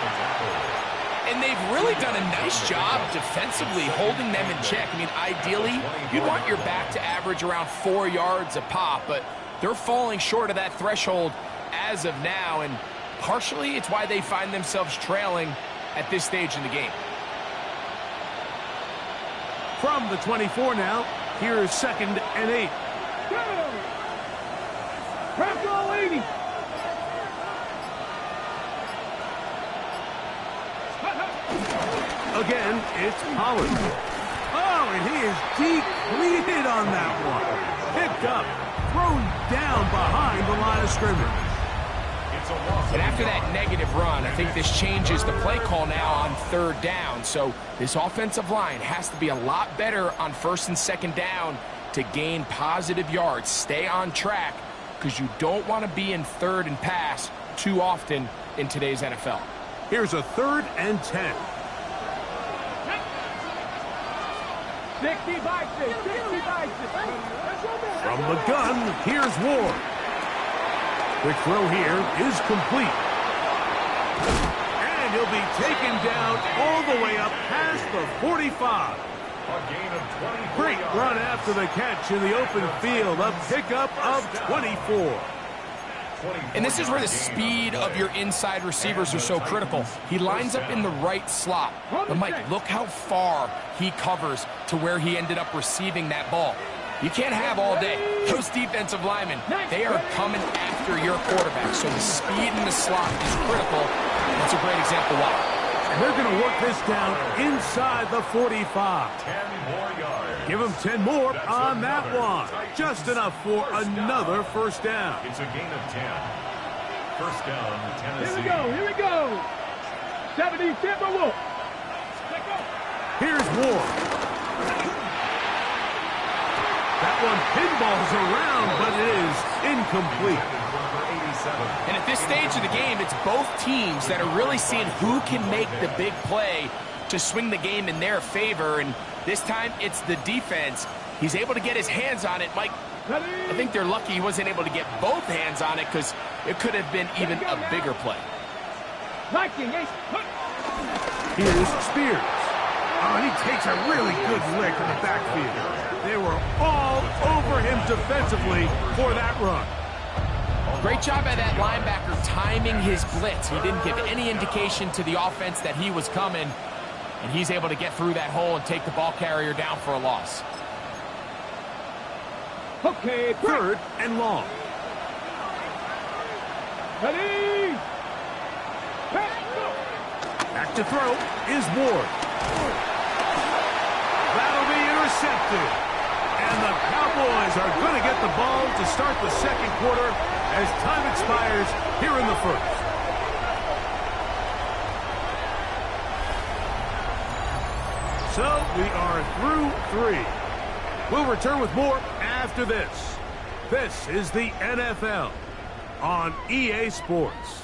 [SPEAKER 4] And they've really done a nice job defensively holding them in check. I mean, ideally, you want your back to average around 4 yards a pop, but they're falling short of that threshold as of now, and partially it's why they find themselves trailing at this stage in the game.
[SPEAKER 1] From the 24 now, here's second and 8.
[SPEAKER 3] Press all 80.
[SPEAKER 1] Again, it's Pollard. Oh, and he is depleted on that one. Picked up, thrown down behind the line of scrimmage.
[SPEAKER 4] And after that negative run, I think this changes the play call now on third down. So this offensive line has to be a lot better on first and second down to gain positive yards. Stay on track, because you don't want to be in third and pass too often in today's NFL.
[SPEAKER 1] Here's a 3rd and 10.
[SPEAKER 3] 60 by 6. 60 by 6.
[SPEAKER 1] From the gun, here's Ward. Quick throw here is complete. And he'll be taken down all the way up past the 45.
[SPEAKER 2] A gain of 24
[SPEAKER 1] Great
[SPEAKER 2] yards.
[SPEAKER 1] run after the catch in the open field. A pickup of 24.
[SPEAKER 4] And this is where the speed of your inside receivers are so critical. He lines up in the right slot. But Mike, look how far he covers to where he ended up receiving that ball. You can't have all day. Those defensive linemen, they are coming after your quarterback. So the speed in the slot is critical. That's a great example why.
[SPEAKER 1] And they're going to work this down inside the 45.
[SPEAKER 2] 10 more yards.
[SPEAKER 1] Give him 10 more on that one. Just enough for another first down.
[SPEAKER 2] It's a gain of 10. First down, Tennessee.
[SPEAKER 3] Here we go. 70, Timberwolves.
[SPEAKER 1] Here's Ward. That one pinballs around, but it is incomplete.
[SPEAKER 4] And at this stage of the game, it's both teams that are really seeing who can make the big play to swing the game in their favor. And this time, it's the defense. He's able to get his hands on it. Mike, I think they're lucky he wasn't able to get both hands on it, because it could have been even a bigger play.
[SPEAKER 1] Here's Spears. Oh, and he takes a really good lick in the backfield. They were all over him defensively for that run.
[SPEAKER 4] Great job by that linebacker timing his blitz. He didn't give any indication to the offense that he was coming, and he's able to get through that hole and take the ball carrier down for a loss.
[SPEAKER 3] Okay,
[SPEAKER 1] 3rd and long.
[SPEAKER 3] ready.
[SPEAKER 1] Back to throw is Ward. That'll be intercepted. And the Cowboys are going to get the ball to start the second quarter as time expires here in the first. So we are through 3. We'll return with more after this. This is the NFL on EA Sports.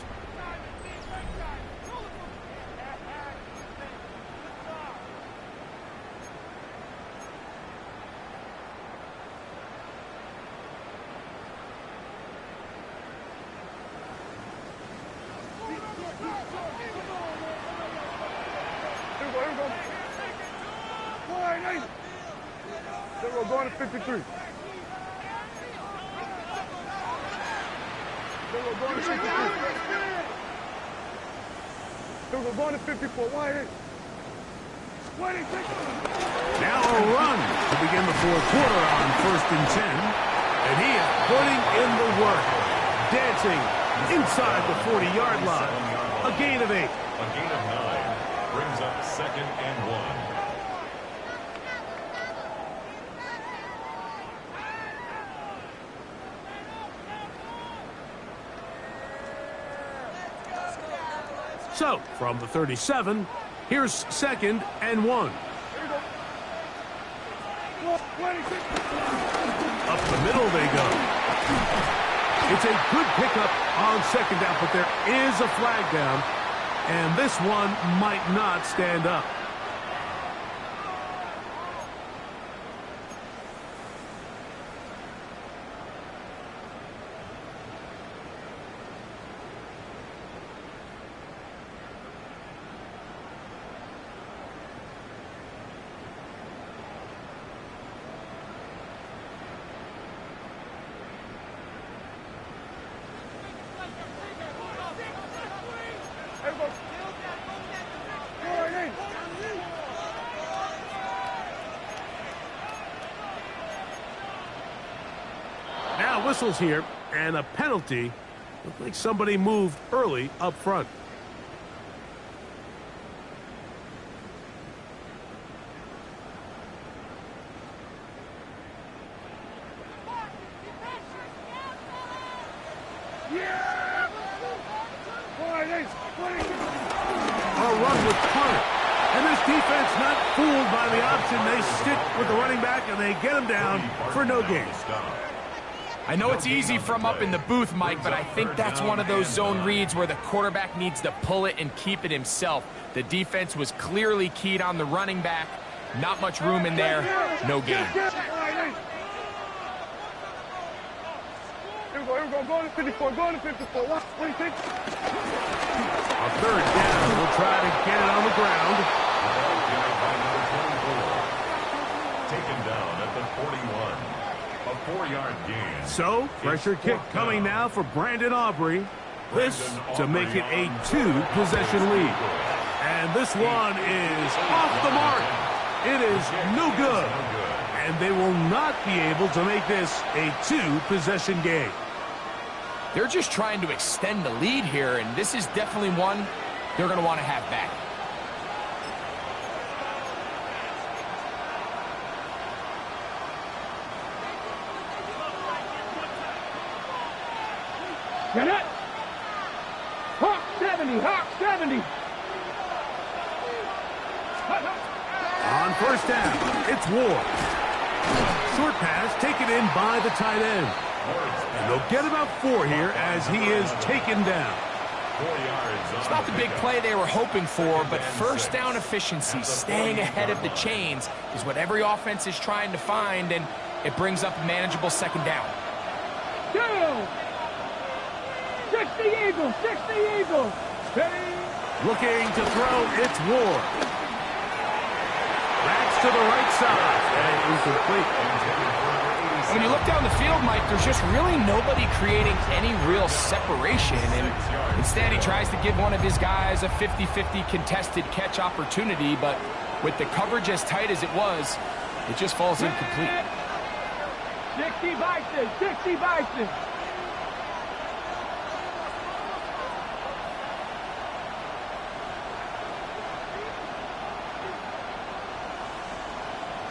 [SPEAKER 3] We're going to 53. Then we're going to 53. Then we're going to 54.
[SPEAKER 1] Now a run to begin the fourth quarter on 1st and 10. And he is putting in the work. Dancing inside the 40-yard line. A gain of 8.
[SPEAKER 2] A gain of 9 brings up 2nd and 1.
[SPEAKER 1] So, from the 37, here's 2nd and 1. Up the middle they go. It's a good pickup on 2nd down, but there is a flag down, and this one might not stand up. whistles here, and a penalty. Looks like somebody moved early up front. A run with Carter. And this defense not fooled by the option. They stick with the running back, and they get him down for no gain.
[SPEAKER 4] I know it's easy from up in the booth, Mike, but I think that's one of those zone reads where the quarterback needs to pull it and keep it himself. The defense was clearly keyed on the running back. Not much room in there. No gain.
[SPEAKER 3] Here we go. Go to 54. Go to 54. What do you think?
[SPEAKER 1] A third down. We'll try to get it on the ground.
[SPEAKER 2] Taken down at the 41. A 4-yard gain.
[SPEAKER 1] So, pressure kick coming now for Brandon Aubrey. This to make it a 2-possession lead. And this one is off the mark. It is no good. And they will not be able to make this a 2-possession game.
[SPEAKER 4] They're just trying to extend the lead here, and this is definitely one they're going to want to have back.
[SPEAKER 3] Get it? Hawk 70. Hawk 70.
[SPEAKER 1] On first down, it's Ward. Short pass taken in by the tight end. And they'll get about 4 here as he is taken down.
[SPEAKER 4] It's not the big play they were hoping for, but first down efficiency, staying ahead of the chains, is what every offense is trying to find, and it brings up a manageable second down.
[SPEAKER 3] 60 Eagles. 60 Eagles.
[SPEAKER 1] Looking to throw, it's Ward. Backs to the right side, and incomplete.
[SPEAKER 4] When you look down the field, Mike, there's just really nobody creating any real separation, and instead he tries to give one of his guys a 50-50 contested catch opportunity, but with the coverage as tight as it was, it just falls incomplete.
[SPEAKER 3] 60 Bison. 60 Bison.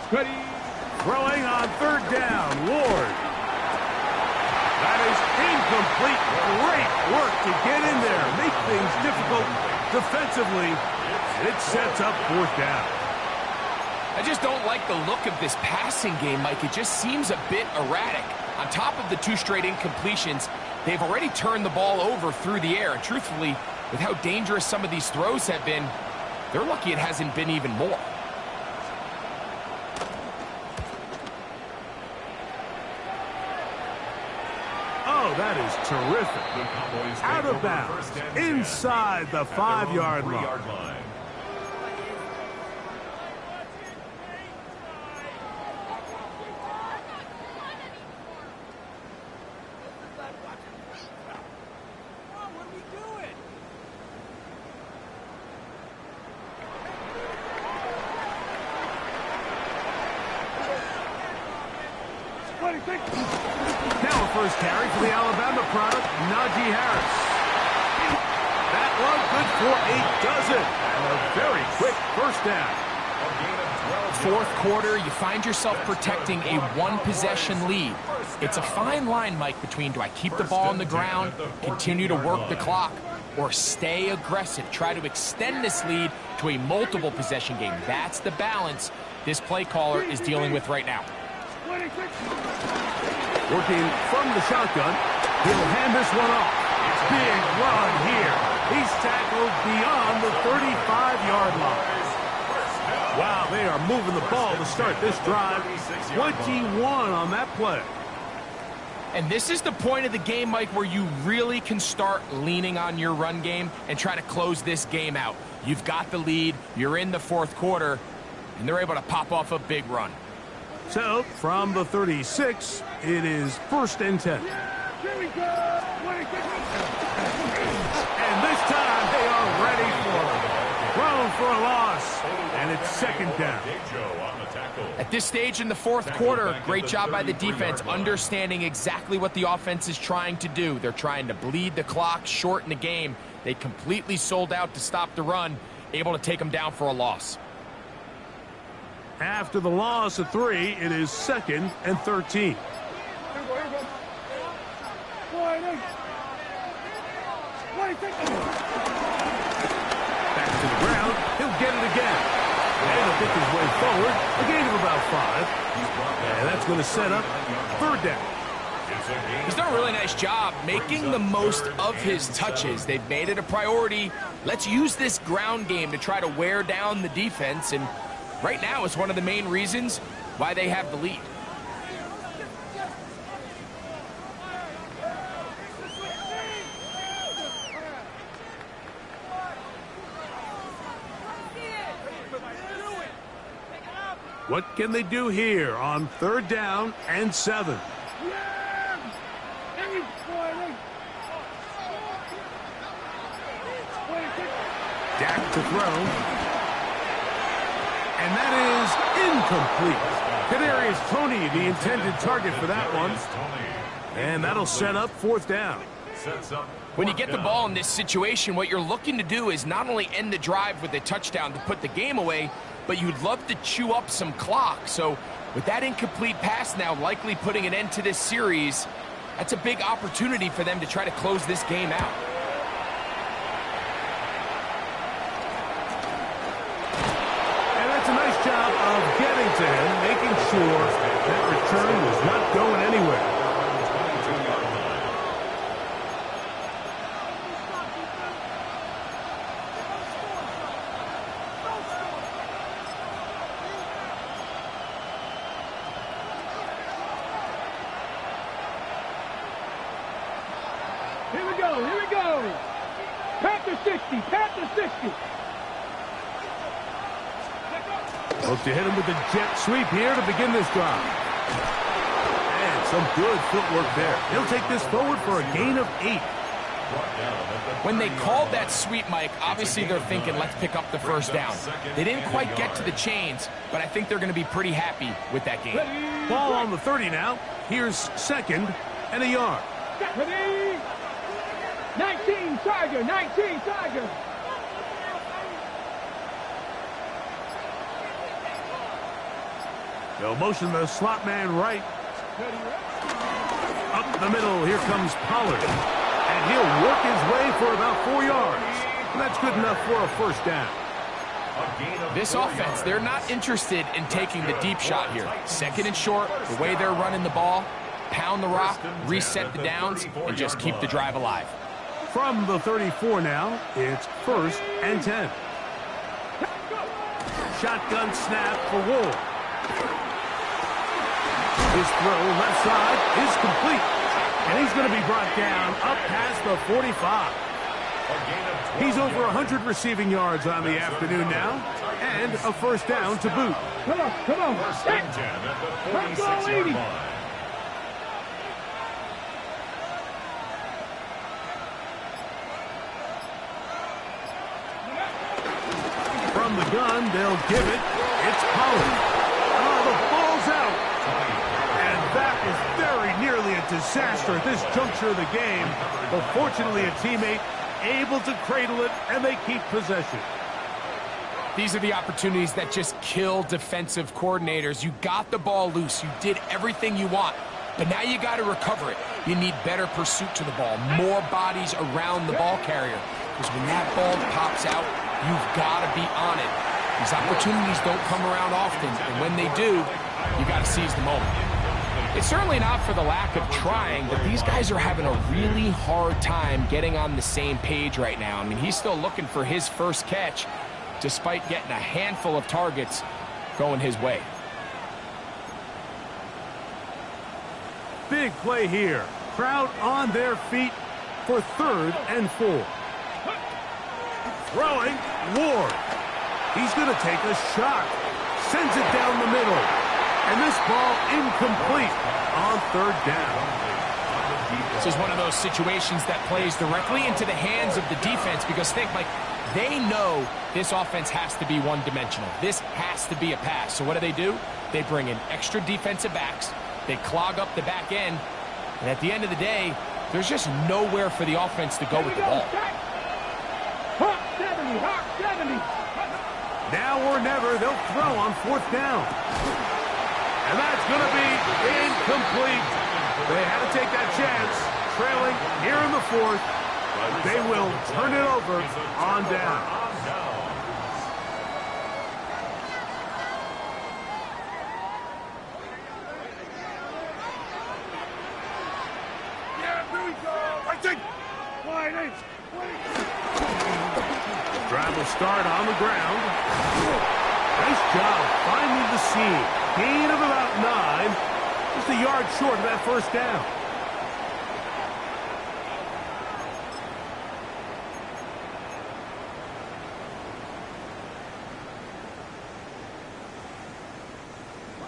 [SPEAKER 1] Ready. Throwing on third down, Ward. That is incomplete. Great work to get in there. Make things difficult defensively. It sets up fourth down.
[SPEAKER 4] I just don't like the look of this passing game, Mike. It just seems a bit erratic. On top of the 2 straight incompletions, they've already turned the ball over through the air. And truthfully, with how dangerous some of these throws have been, they're lucky it hasn't been even more.
[SPEAKER 1] That is terrific. Out of bounds, inside the 5-yard line. Now a first carry for the Alabama product, Najee Harris. That one good for a dozen. And a very quick first down.
[SPEAKER 4] Fourth quarter, you find yourself protecting a 1-possession lead. It's a fine line, Mike, between do I keep the ball on the ground, continue to work the clock, or stay aggressive, try to extend this lead to a multiple possession game. That's the balance this play caller is dealing with right now.
[SPEAKER 1] Working from the shotgun, he'll hand this one off. Big run here. He's tackled beyond the 35-yard line. Wow, they are moving the ball to start this drive. 21 on that play.
[SPEAKER 4] And this is the point of the game, Mike, where you really can start leaning on your run game and try to close this game out. You've got the lead, you're in the fourth quarter, and they're able to pop off a big run.
[SPEAKER 1] So, from the 36, it is 1st and 10. And this time, they are ready for it. Thrown for a loss. And it's second down.
[SPEAKER 4] At this stage in the fourth quarter, great job by the defense understanding exactly what the offense is trying to do. They're trying to bleed the clock, shorten the game. They completely sold out to stop the run, able to take them down for a loss.
[SPEAKER 1] After the loss of 3, it is 2nd and 13. Back to the ground. He'll get it again. And he'll pick his way forward. A gain of about 5. And that's going to set up 3rd down.
[SPEAKER 4] He's done a really nice job making the most of his touches. They've made it a priority. Let's use this ground game to try to wear down the defense. And right now, it's one of the main reasons why they have the lead.
[SPEAKER 1] What can they do here on 3rd down and 7? Dak to throw. And that is incomplete. Kadarius Toney, the intended target for that one. And that'll set up 4th down.
[SPEAKER 4] When you get the ball in this situation, what you're looking to do is not only end the drive with a touchdown to put the game away, but you'd love to chew up some clock. So with that incomplete pass now likely putting an end to this series, that's a big opportunity for them to try to close this game out.
[SPEAKER 1] And that's a nice job of getting to him, making sure that return was not going anywhere.
[SPEAKER 3] Here we go. Panther 60, Panther 60.
[SPEAKER 1] Look to hit him with the jet sweep here to begin this drive. And some good footwork there. He'll take this forward for a gain of 8.
[SPEAKER 4] When they called that sweep, Mike, obviously they're thinking, let's pick up the 1st down. They didn't quite get to the chains, but I think they're going to be pretty happy with that game.
[SPEAKER 1] Ball on the 30 now. Here's 2nd and a yard.
[SPEAKER 3] Ready? 19 Tiger, 19 Tiger.
[SPEAKER 1] They'll motion the slot man right. Up the middle, here comes Pollard. And he'll work his way for about 4 yards. And that's good enough for a 1st down.
[SPEAKER 4] This offense, they're not interested in taking the deep shot here. 2nd and short, the way they're running the ball, pound the rock, reset the downs, and just keep the drive alive.
[SPEAKER 1] From the 34 now, it's 1st and 10. Shotgun snap for Ward. His throw left side is complete. And he's going to be brought down up past the 45. He's over 100 receiving yards on the afternoon now. And a 1st down to boot.
[SPEAKER 3] Come on.
[SPEAKER 2] First and 10 at the 46-yard line.
[SPEAKER 1] From the gun, they'll give it. It's Pollard. Oh, the ball's out. And that is very nearly a disaster at this juncture of the game. But fortunately, a teammate able to cradle it, and they keep possession.
[SPEAKER 4] These are the opportunities that just kill defensive coordinators. You got the ball loose. You did everything you want. But now you got to recover it. You need better pursuit to the ball, more bodies around the ball carrier. Because when that ball pops out, you've got to be on it. These opportunities don't come around often, and when they do, you got to seize the moment. It's certainly not for the lack of trying, but these guys are having a really hard time getting on the same page right now. I mean, he's still looking for his 1st catch, despite getting a handful of targets going his way.
[SPEAKER 1] Big play here. Crowd on their feet for 3rd and 4. Throwing, Ward. He's going to take a shot. Sends it down the middle. And this ball incomplete on 3rd down.
[SPEAKER 4] This is one of those situations that plays directly into the hands of the defense because think, like, they know this offense has to be one-dimensional. This has to be a pass. So what do? They bring in extra defensive backs. They clog up the back end. And at the end of the day, there's just nowhere for the offense to go with the ball.
[SPEAKER 1] Now or never, they'll throw on 4th down. And that's going to be incomplete. They had to take that chance, trailing here in the 4th. They will turn it over on down.
[SPEAKER 3] Yeah, here we go. I think.
[SPEAKER 1] The drive will start on the ground. Nice job finding the seam. Gain of about 9. Just a yard short of that 1st down.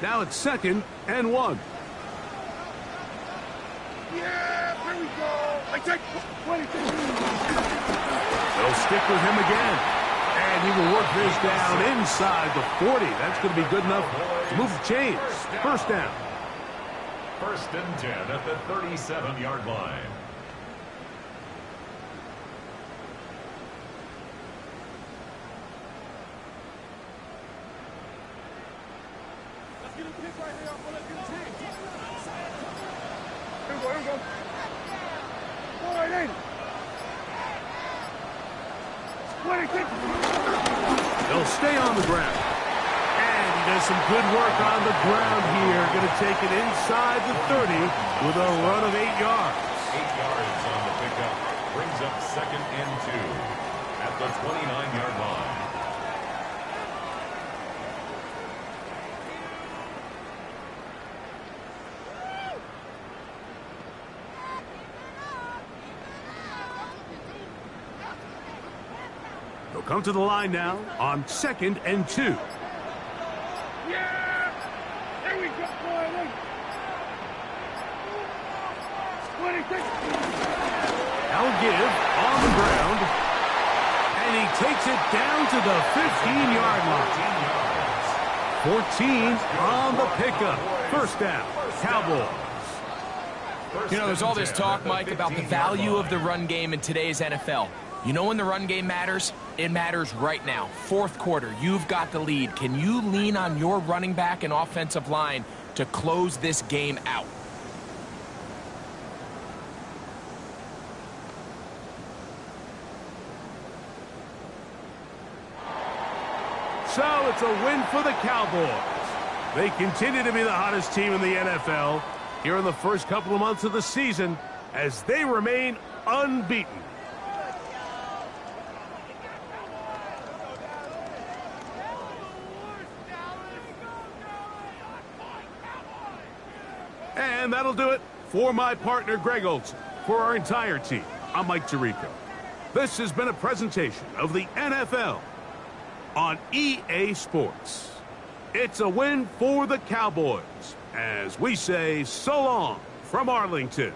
[SPEAKER 1] Now it's 2nd and 1.
[SPEAKER 3] Yeah, here we go. I take 22.
[SPEAKER 1] They'll stick with him again. And he will work this down inside the 40. That's going to be good enough to move the chains. 1st down.
[SPEAKER 2] 1st and 10 at the 37-yard line.
[SPEAKER 1] They'll stay on the ground. And he does some good work on the ground here. Going to take it inside the 30 with a run of 8 yards.
[SPEAKER 2] 8 yards on the pickup. Brings up 2nd and 2 at the 29-yard line.
[SPEAKER 1] They'll come to the line now on 2nd and 2.
[SPEAKER 3] Yeah! Here we go, boy. 26.
[SPEAKER 1] Now give on the ground. And he takes it down to the 15-yard line. 14 on the pickup. 1st down, Cowboys.
[SPEAKER 4] You know, there's all this talk, Mike, about the value of the run game in today's NFL. You know when the run game matters? It matters right now. 4th quarter, you've got the lead. Can you lean on your running back and offensive line to close this game out?
[SPEAKER 1] So it's a win for the Cowboys. They continue to be the hottest team in the NFL here in the first couple of months of the season as they remain unbeaten. And that'll do it for my partner, Greg Olson. For our entire team, I'm Mike Tirico. This has been a presentation of the NFL on EA Sports. It's a win for the Cowboys as we say so long from Arlington.